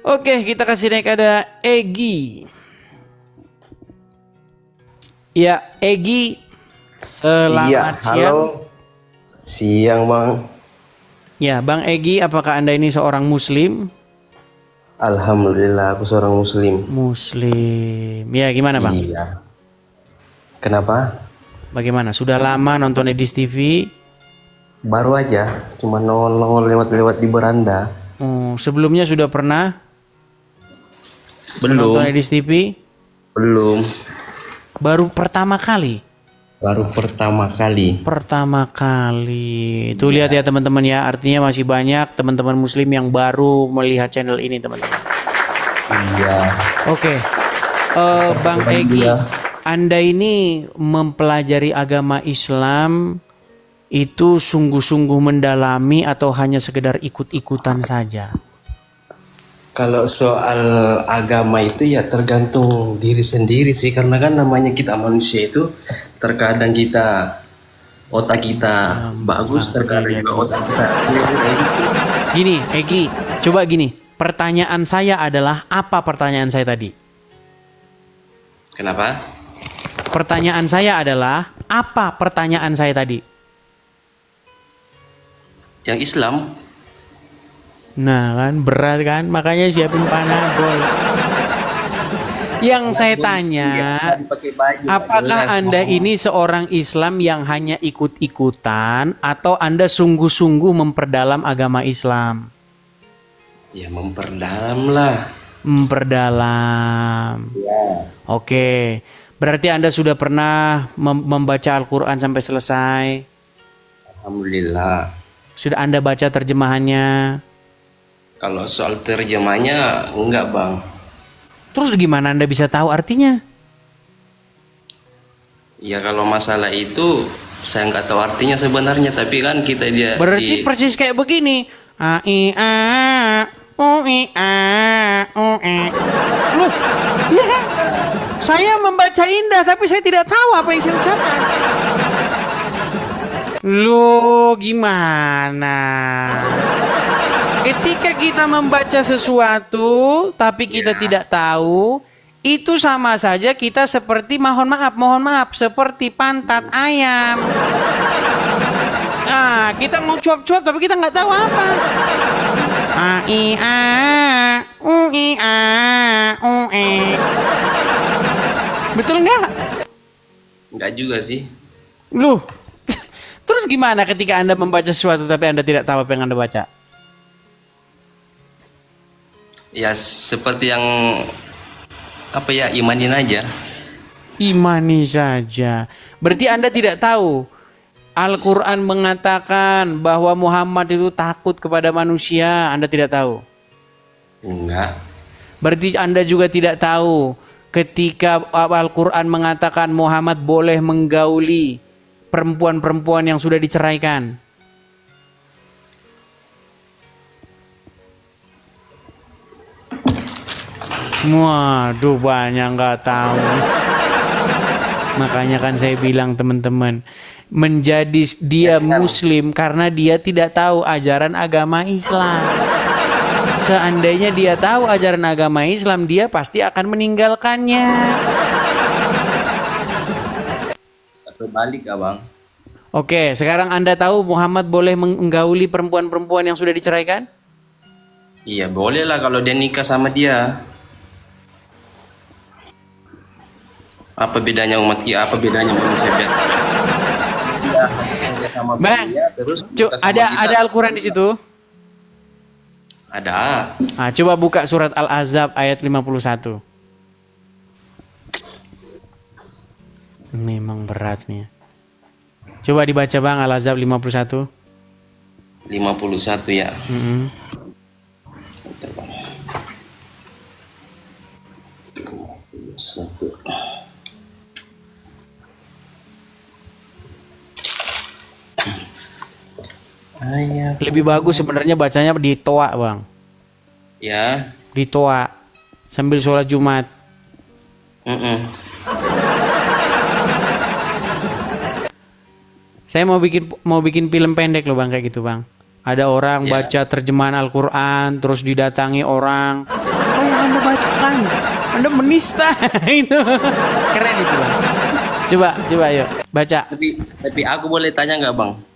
Oke, kita kasih naik ada Egi. Ya, Egi. Selamat siang. Halo. Siang, Bang. Ya, Bang Egi, apakah Anda ini seorang muslim? Alhamdulillah, aku seorang muslim. Muslim. Ya, gimana, Bang? Iya. Kenapa? Bagaimana? Sudah lama nonton Edis TV? Baru aja, cuma nongol lewat-lewat di beranda. Oh, sebelumnya sudah pernah? Belum. Nonton Edis TV? Belum. Baru pertama kali? Baru pertama kali. Pertama kali. Tuh lihat ya teman-teman ya, artinya masih banyak teman-teman muslim yang baru melihat channel ini teman-teman. Iya. Oke. Bang Egi, Anda ini mempelajari agama Islam itu sungguh-sungguh mendalami atau hanya sekedar ikut-ikutan saja? Kalau soal agama itu ya tergantung diri sendiri sih, karena kan namanya kita manusia itu terkadang otak kita bagus, terkadang juga otak kita. Gini, Egi, coba gini. Pertanyaan saya adalah apa pertanyaan saya tadi? Kenapa? Pertanyaan saya adalah apa pertanyaan saya tadi? Yang Islam. Nah kan berat kan, makanya siapin panadol. Yang saya tanya, apakah Anda ini seorang Islam yang hanya ikut-ikutan atau Anda sungguh-sungguh memperdalam agama Islam? Ya memperdalam lah. Memperdalam. Ya. Oke, berarti Anda sudah pernah membaca Al-Quran sampai selesai? Alhamdulillah. Sudah Anda baca terjemahannya? Kalau soal terjemahnya enggak, Bang. Terus gimana Anda bisa tahu artinya? Ya kalau masalah itu saya nggak tahu artinya sebenarnya, tapi kan kita berarti persis kayak begini. A I A U I A U E. Loh, ya kan? Saya membaca indah tapi saya tidak tahu apa yang saya ucapkan. Loh, gimana? Ketika kita membaca sesuatu tapi kita tidak tahu, itu sama saja kita seperti mohon maaf, seperti pantat ayam. Nah, kita mau cuap-cuap tapi kita nggak tahu apa. A I A Betul nggak? Enggak juga sih. Loh, terus gimana ketika Anda membaca sesuatu tapi Anda tidak tahu apa yang Anda baca? Ya seperti yang apa ya, imanin aja. Imani saja. Berarti Anda tidak tahu Al-Quran mengatakan bahwa Muhammad itu takut kepada manusia. Anda tidak tahu? Enggak. Berarti Anda juga tidak tahu ketika Al-Quran mengatakan Muhammad boleh menggauli perempuan-perempuan yang sudah diceraikan. Waduh, banyak nggak tahu. Makanya kan saya bilang teman-teman, menjadi dia muslim karena dia tidak tahu ajaran agama Islam. Seandainya dia tahu ajaran agama Islam, dia pasti akan meninggalkannya. Atau balik, Abang. Oke, sekarang Anda tahu Muhammad boleh menggauli perempuan-perempuan yang sudah diceraikan? Iya, boleh lah kalau dia nikah sama dia. Apa bedanya umat dia? Apa bedanya manusia biasa? Bang, ada Al-Quran di situ? Ada. Nah, coba buka surat Al-Ahzab ayat 51. Memang berat nih. Coba dibaca Bang, Al-Ahzab 51. 51 ya. Mm-hmm. Bentar, Bang. 51. Ayat. Lebih bagus sebenarnya bacanya di toa Bang. Ya. Di toa sambil sholat Jumat. Saya mau bikin film pendek loh Bang, kayak gitu Bang. Ada orang baca terjemahan Al-Quran terus didatangi orang. Apa yang Anda bacakan? Anda menista. Itu keren itu Bang. Coba yuk baca. Tapi aku boleh tanya nggak Bang?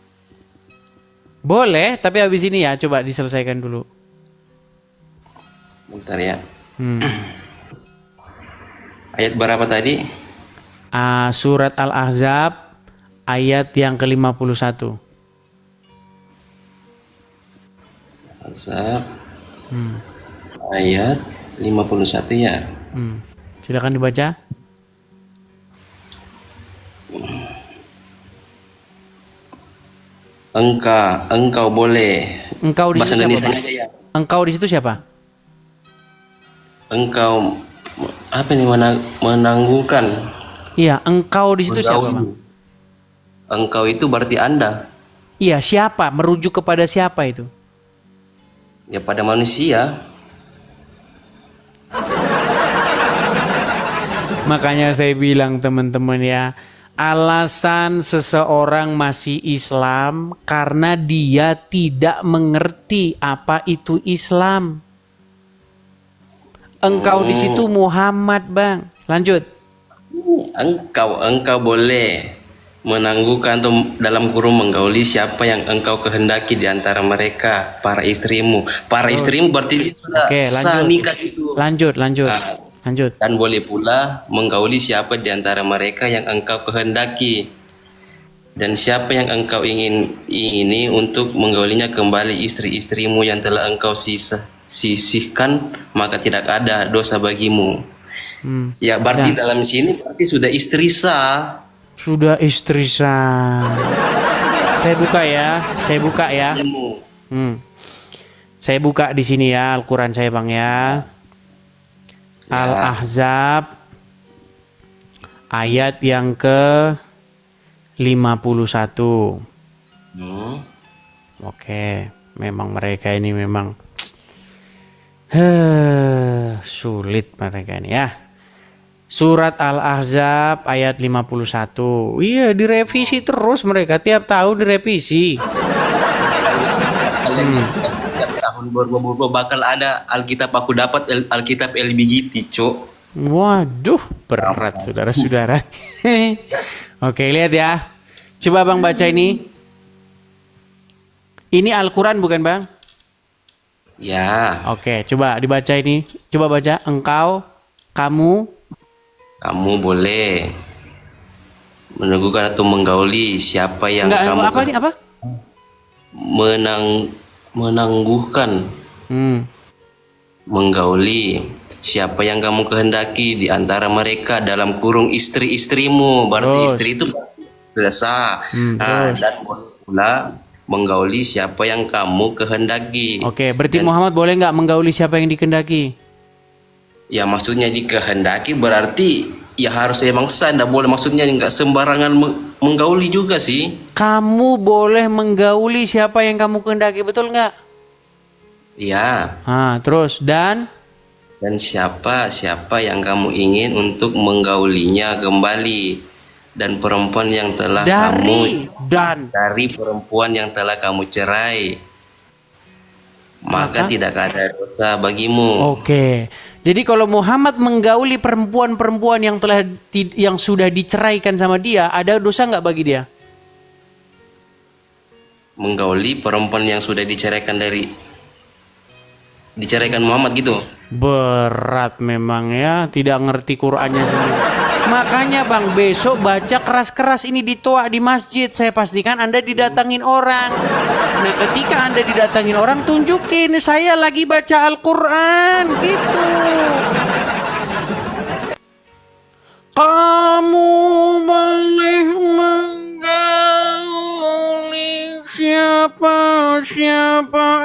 Boleh, tapi habis ini ya coba diselesaikan dulu. Bentar ya. Ayat berapa tadi? Surat Al-Ahzab ayat yang ke-51. Ahzab ayat 51 ya. Silakan dibaca. Engkau boleh. Engkau di bahasa situ Indonesia siapa? aja ya. Engkau di situ siapa? Engkau apa nih, menangguhkan. Iya, engkau di situ siapa Bang? Engkau itu berarti Anda. Iya, siapa? Merujuk kepada siapa itu? Ya pada manusia. Makanya saya bilang teman-teman ya, alasan seseorang masih Islam karena dia tidak mengerti apa itu Islam. Engkau di situ Muhammad Bang. Lanjut. Engkau boleh menangguhkan atau dalam kurung menggauli siapa yang engkau kehendaki di antara mereka, para istrimu. Para istrimu berarti sudah sah nikah itu. Lanjut. Lanjut. Dan boleh pula menggauli siapa di antara mereka yang engkau kehendaki. Dan siapa yang engkau ingini untuk menggaulinya kembali istri-istrimu yang telah engkau sisihkan, maka tidak ada dosa bagimu. Ya berarti dalam sini berarti sudah istri sah. Sudah istri sah. Saya buka ya. Saya buka di sini ya Al-Quran saya Bang ya. Al-Ahzab ayat yang ke 51. Oke, memang mereka ini memang sulit mereka ini ya. Surat Al-Ahzab ayat 51. Iya, direvisi terus mereka, tiap tahun direvisi. Tahun berubah bakal ada Alkitab aku dapat Alkitab LGBT, Cok. Waduh, berat saudara-saudara. Oke, lihat ya. Coba Bang baca ini. Ini Al-Quran bukan Bang? Ya. Oke, coba dibaca ini. Coba baca. Engkau, kamu boleh meneguhkan atau menggauli siapa yang enggak, kamu apa ini apa? menangguhkan, menggauli siapa yang kamu kehendaki di antara mereka dalam kurung istri-istrimu. Berarti istri itu biasa. Dan boleh pula menggauli siapa yang kamu kehendaki. Oke, berarti Muhammad boleh nggak menggauli siapa yang dikehendaki? Ya maksudnya dikehendaki berarti ya harus emang sah, nggak boleh, maksudnya nggak sembarangan menggauli juga sih. Kamu boleh menggauli siapa yang kamu kehendaki, betul nggak? Iya. Terus dan siapa yang kamu ingin untuk menggaulinya kembali, dan perempuan yang telah dari perempuan yang telah kamu cerai, maka tidak ada dosa bagimu. Oke. Jadi kalau Muhammad menggauli perempuan-perempuan yang sudah diceraikan sama dia, ada dosa nggak bagi dia? Menggauli perempuan yang sudah diceraikan Muhammad gitu. Berat memang ya, tidak ngerti Qur'annya sendiri. Makanya Bang, besok baca keras-keras ini ditoa di masjid. Saya pastikan Anda didatangin orang. Nah, ketika Anda didatangin orang, tunjukin saya lagi baca Al-Quran gitu. Kamu boleh menggauli siapa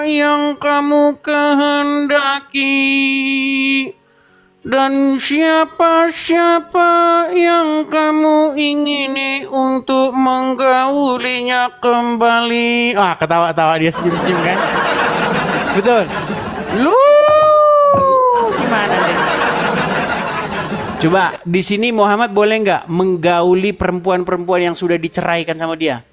yang kamu kehendaki, dan siapa yang kamu ingini untuk menggaulinya kembali. Ketawa-tawa dia, senyum-senyum kan? Betul. Lu gimana deh? Coba di sini Muhammad boleh nggak menggauli perempuan-perempuan yang sudah diceraikan sama dia?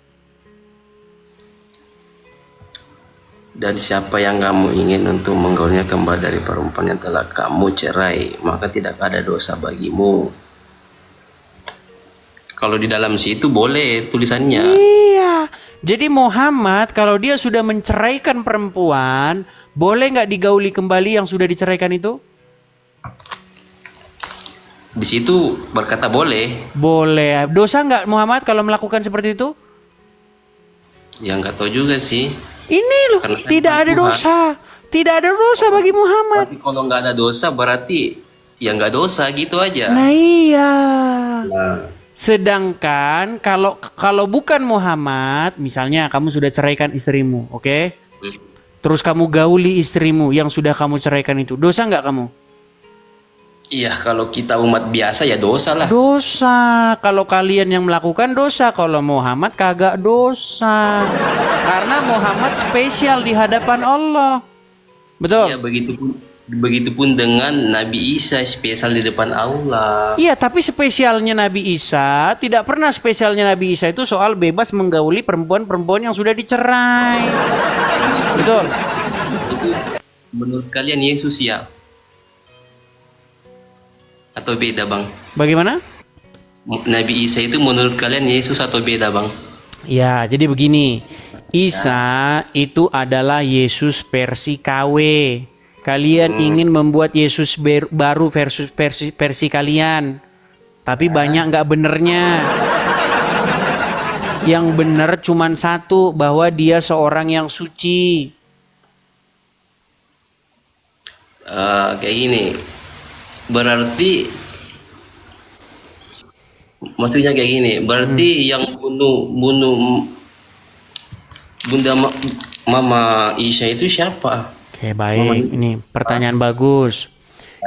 Dan siapa yang kamu ingin untuk menggaulinya kembali dari perempuan yang telah kamu cerai, maka tidak ada dosa bagimu. Kalau di dalam situ boleh tulisannya. Iya. Jadi Muhammad kalau dia sudah menceraikan perempuan, boleh nggak digauli kembali yang sudah diceraikan itu? Di situ berkata boleh. Boleh. Dosa nggak Muhammad kalau melakukan seperti itu? Ya nggak tahu juga sih. Ini loh, tidak ada dosa. Tidak ada dosa bagi Muhammad. Tapi kalau nggak ada dosa berarti ya nggak dosa gitu aja. Nah iya. Sedangkan kalau bukan Muhammad, misalnya kamu sudah ceraikan istrimu, oke? Terus kamu gauli istrimu yang sudah kamu ceraikan itu, dosa nggak kamu? Iya, kalau kita umat biasa ya dosa lah. Dosa. Kalau kalian yang melakukan dosa, kalau Muhammad kagak dosa. Karena Muhammad spesial di hadapan Allah. Betul? Iya, begitupun dengan Nabi Isa spesial di depan Allah. Iya, tapi spesialnya Nabi Isa, tidak pernah spesialnya Nabi Isa itu soal bebas menggauli perempuan-perempuan yang sudah dicerai. Betul? Itu menurut kalian Yesus ya? Atau beda Bang? Bagaimana? Nabi Isa itu menurut kalian Yesus atau beda Bang? Ya, jadi begini. Isa itu adalah Yesus versi KW. Kalian ingin membuat Yesus baru versi kalian. Tapi banyak nggak benernya. Yang bener cuman satu, bahwa dia seorang yang suci. Kayak gini. Berarti maksudnya kayak gini, berarti yang bunuh Bunda Mama Isa itu siapa? Oke, baik. Ini pertanyaan bagus.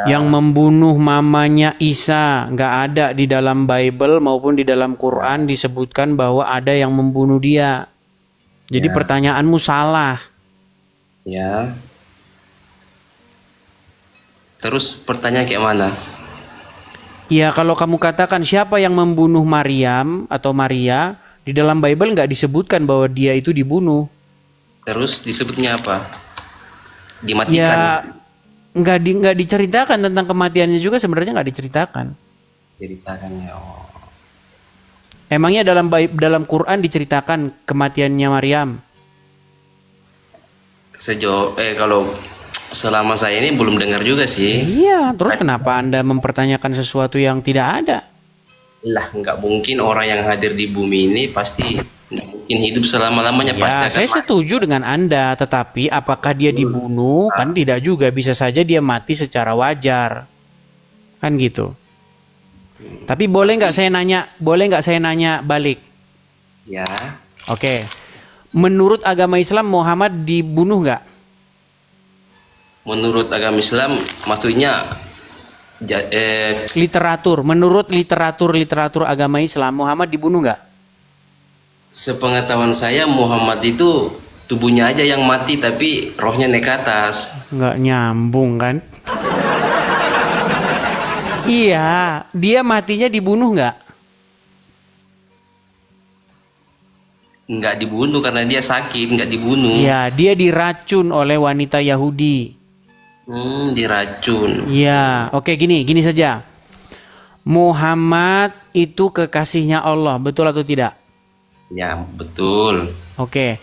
Yang membunuh mamanya Isa nggak ada di dalam Bible maupun di dalam Quran disebutkan bahwa ada yang membunuh dia. Jadi pertanyaanmu salah. Ya. Terus pertanyaan kayak mana? Ya, kalau kamu katakan siapa yang membunuh Maryam atau Maria, di dalam Bible nggak disebutkan bahwa dia itu dibunuh. Terus disebutnya apa? Dimatikan? Ya, nggak diceritakan tentang kematiannya juga, sebenarnya nggak diceritakan. Ceritakannya. Oh. Emangnya dalam Quran diceritakan kematiannya Maryam? Kalau selama saya ini belum dengar juga sih. Iya, terus kenapa Anda mempertanyakan sesuatu yang tidak ada? Lah, nggak mungkin orang yang hadir di bumi ini pasti nggak mungkin hidup selama-lamanya, Ya, pasti akan saya mati. setuju dengan Anda, tetapi apakah dia dibunuh? Kan tidak juga, bisa saja dia mati secara wajar. Kan gitu. Tapi boleh nggak saya nanya balik? Ya, Oke. Menurut agama Islam Muhammad dibunuh nggak? menurut agama Islam maksudnya Menurut literatur agama Islam Muhammad dibunuh nggak? sepengetahuan saya Muhammad itu tubuhnya aja yang mati tapi rohnya naik ke atas. Nggak nyambung kan? Iya, dia matinya dibunuh nggak? Nggak dibunuh karena dia sakit, nggak dibunuh. Iya, dia diracun oleh wanita Yahudi. Diracun. Iya, oke gini saja. Muhammad itu kekasihnya Allah, betul atau tidak? Ya, betul. Oke.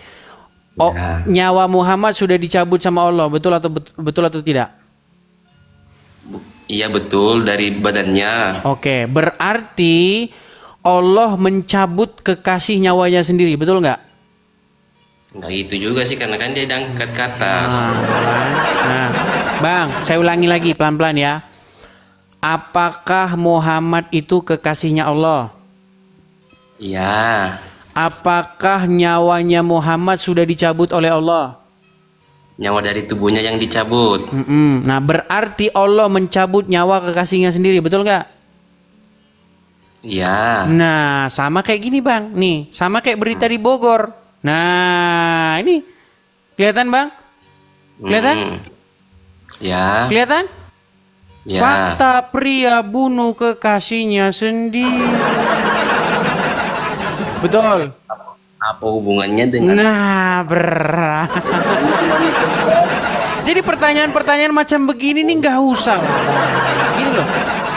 Oh, nyawa Muhammad sudah dicabut sama Allah, betul atau tidak? Iya, betul, dari badannya. Oke, berarti Allah mencabut kekasih nyawanya sendiri, betul nggak? Nggak gitu juga sih, karena kan dia diangkat ke atas. Nah, Bang, saya ulangi lagi pelan-pelan ya. Apakah Muhammad itu kekasihnya Allah? Iya. Apakah nyawanya Muhammad sudah dicabut oleh Allah? Nyawa dari tubuhnya yang dicabut. Nah, berarti Allah mencabut nyawa kekasihnya sendiri, betul nggak? Iya. Nah, sama kayak gini Bang. Nih, sama kayak berita di Bogor. Nah, ini kelihatan Bang? Kelihatan? Ya. Kelihatan? Ya. Fakta pria bunuh kekasihnya sendiri. Betul. Apa hubungannya dengan? Nah, berat. Jadi pertanyaan-pertanyaan macam begini nih nggak usah. Gini loh.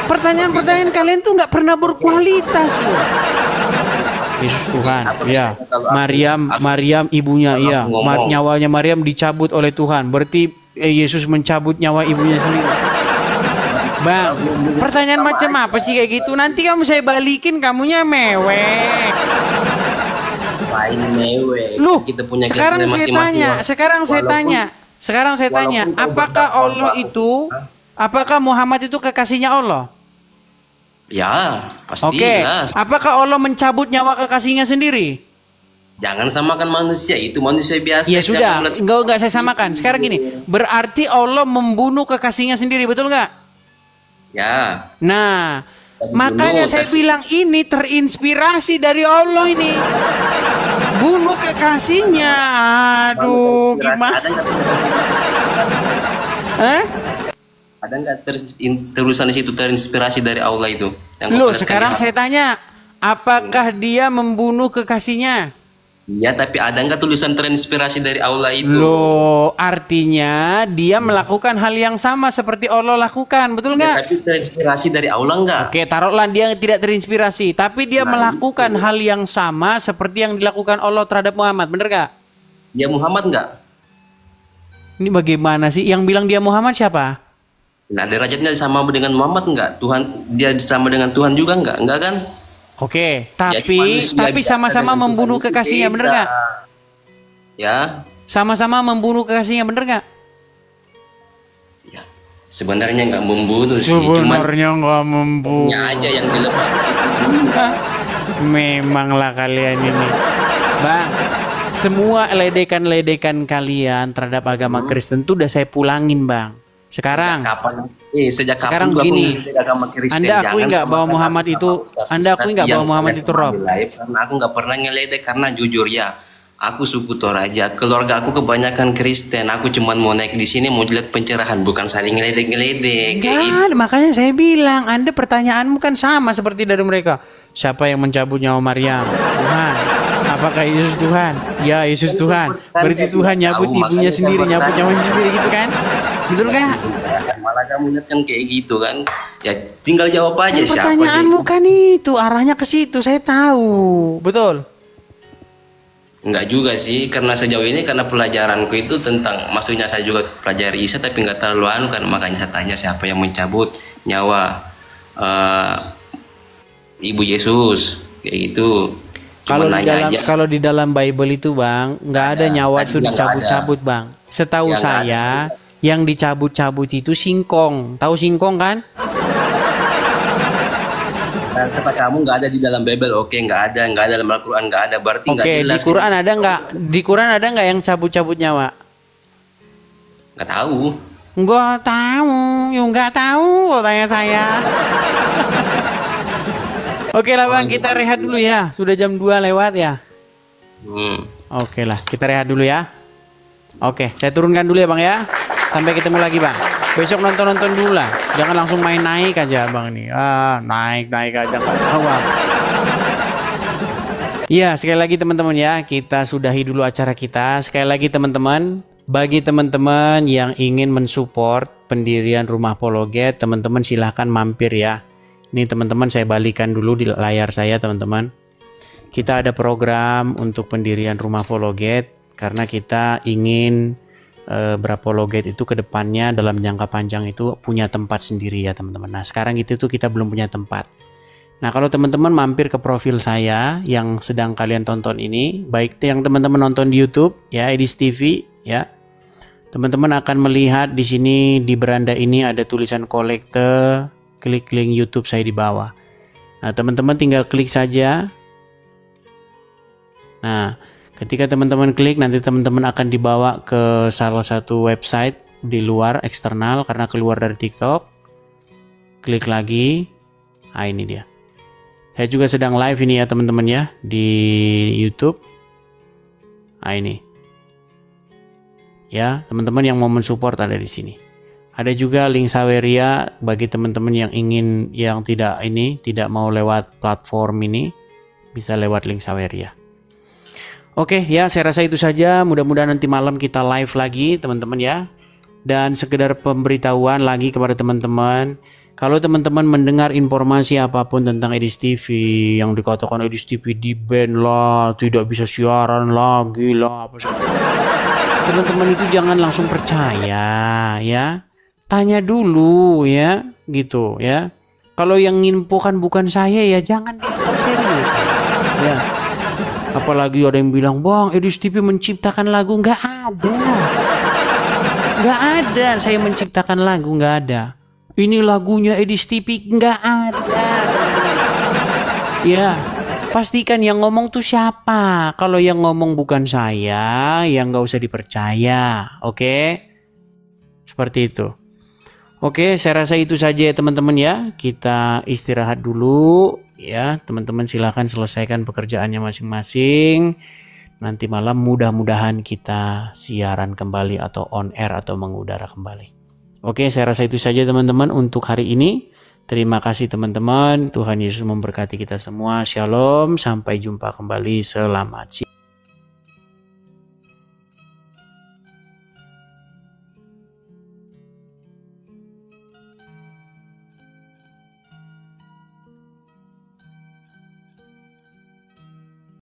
Pertanyaan-pertanyaan kalian tuh nggak pernah berkualitas loh. Yesus Tuhan, ya. Maryam ibunya, iya. Nyawanya Maryam dicabut oleh Tuhan. Berarti Yesus mencabut nyawa ibunya sendiri. Bang, pertanyaan macam apa sih kayak gitu? Nanti kamu saya balikin, kamunya mewek. Lain mewek. Loh, kita punya sekarang saya tanya, apakah Allah itu, apakah Muhammad itu kekasihnya Allah? Ya, pasti. Oke. Jelas. Apakah Allah mencabut nyawa kekasihnya sendiri? Jangan samakan manusia, itu manusia biasa. Ya sudah, enggak saya samakan. Sekarang gini, berarti Allah membunuh kekasihnya sendiri, betul nggak? Ya. Nah, makanya saya bilang ini terinspirasi dari Allah ini. Bunuh kekasihnya. Aduh, gimana? Hah? Ada nggak tulisan di situ terinspirasi dari Allah itu? Loh, sekarang saya tanya, apakah dia membunuh kekasihnya? Iya, tapi ada nggak tulisan terinspirasi dari Allah itu? Loh, artinya dia melakukan hal yang sama seperti Allah lakukan, betul nggak? Ya, tapi terinspirasi dari Allah nggak? Oke, taruhlah dia tidak terinspirasi, tapi dia melakukan hal yang sama seperti yang dilakukan Allah terhadap Muhammad, bener nggak? Dia Muhammad nggak? Ini bagaimana sih? Yang bilang dia Muhammad siapa? Nah, derajatnya sama dengan Muhammad nggak? Tuhan, dia sama dengan Tuhan juga nggak? Nggak kan? Oke, tapi sama-sama membunuh kekasihnya, bener nggak? Ya. Sama-sama membunuh kekasihnya, bener nggak? Ya, sebenarnya nggak membunuh sih. Sebenarnya nggak membunuh. Aja yang dilepas. Memanglah kalian ini, Bang. Semua ledekan-ledekan kalian terhadap agama Kristen tuh udah saya pulangin, Bang. Sekarang, sejak kapan sekarang begini, Anda akui nggak bahwa Muhammad itu, Rob? Karena aku nggak pernah ngeledek, karena jujur ya, aku suku Toraja, keluarga aku kebanyakan Kristen, aku cuma mau naik di sini mau lihat pencerahan, bukan saling ngeledek. Enggak, makanya saya bilang, Anda pertanyaanmu kan sama seperti dari mereka. Siapa yang mencabut nyawa Maryam? Tuhan. Apakah Yesus Tuhan? Ya, Yesus Tuhan. Berarti Tuhan nyabut ibunya sendiri, nyabut nyawanya sendiri gitu kan? Betul nggak? Malah kamu lihat kan kayak gitu kan? Ya tinggal jawab aja kan siapa. Pertanyaanmu kan itu arahnya ke situ, saya tahu, betul. Enggak juga sih, karena sejauh ini karena pelajaranku itu tentang, maksudnya saya juga pelajari Isa tapi nggak terlalu anu kan, makanya saya tanya siapa yang mencabut nyawa Ibu Yesus kayak gitu. Kalau di dalam Bible itu Bang, nggak ada nyawa tuh dicabut-cabut Bang. Setahu saya yang dicabut-cabut itu singkong. Tahu singkong kan? Kata kamu nggak ada di dalam Bible, oke, nggak ada dalam Al-Quran, nggak ada, berarti nggak jelas. Di Quran ada nggak? Di Quran ada nggak yang cabut-cabut nyawa? Nggak tahu. Nggak tahu, nggak tahu, tanya saya. Oke lah Bang, kita rehat dulu ya. Sudah jam 2 lewat ya. Oke lah, kita rehat dulu ya. Oke, saya turunkan dulu ya Bang ya. Sampai ketemu lagi Bang. Besok nonton dulu lah. Jangan langsung main naik aja Bang nih. Naik aja nggak tahu. Iya, sekali lagi teman-teman ya, kita sudahi dulu acara kita. Sekali lagi teman-teman, bagi teman-teman yang ingin mensupport pendirian Rumah Apologet, teman-teman silahkan mampir ya. Ini teman-teman saya balikan dulu di layar saya teman-teman. Kita ada program untuk pendirian Rumah Apologet karena kita ingin berapologet itu ke depannya dalam jangka panjang itu punya tempat sendiri ya teman-teman. Nah sekarang itu tuh kita belum punya tempat. Nah kalau teman-teman mampir ke profil saya yang sedang kalian tonton ini, baik yang teman-teman nonton di YouTube ya, Edis TV ya, teman-teman akan melihat di sini di beranda ini ada tulisan kolekte. Klik link YouTube saya di bawah. Nah teman-teman tinggal klik saja. Nah ketika teman-teman klik, nanti teman-teman akan dibawa ke salah satu website di luar eksternal karena keluar dari TikTok. Klik lagi. Nah ini dia. Saya juga sedang live ini ya teman-teman ya di YouTube. Nah ini. Ya, teman-teman yang mau mensupport ada di sini. Ada juga link Saweria bagi teman-teman yang ingin tidak mau lewat platform ini, bisa lewat link Saweria. Oke ya, saya rasa itu saja. Mudah-mudahan nanti malam kita live lagi teman-teman ya. Dan sekedar pemberitahuan lagi kepada teman-teman, kalau teman-teman mendengar informasi apapun tentang Edis TV yang dikatakan Edis TV di ban lah, tidak bisa siaran lagi lah, teman-teman itu jangan langsung percaya ya. Tanya dulu ya, gitu ya. Kalau yang nginfokan bukan saya ya jangan dianggap serius ya. Apalagi ada yang bilang, Bang, Edis TV menciptakan lagu. Nggak ada. Nggak ada saya menciptakan lagu, nggak ada. Ini lagunya Edis TV, nggak ada. Ya, pastikan yang ngomong tuh siapa. Kalau yang ngomong bukan saya, ya nggak usah dipercaya. Oke? Seperti itu. Oke, saya rasa itu saja ya teman-teman ya. Kita istirahat dulu ya. Teman-teman silahkan selesaikan pekerjaannya masing-masing. Nanti malam mudah-mudahan kita siaran kembali atau on air atau mengudara kembali. Oke, saya rasa itu saja teman-teman untuk hari ini. Terima kasih teman-teman. Tuhan Yesus memberkati kita semua. Shalom. Sampai jumpa kembali. Selamat siang.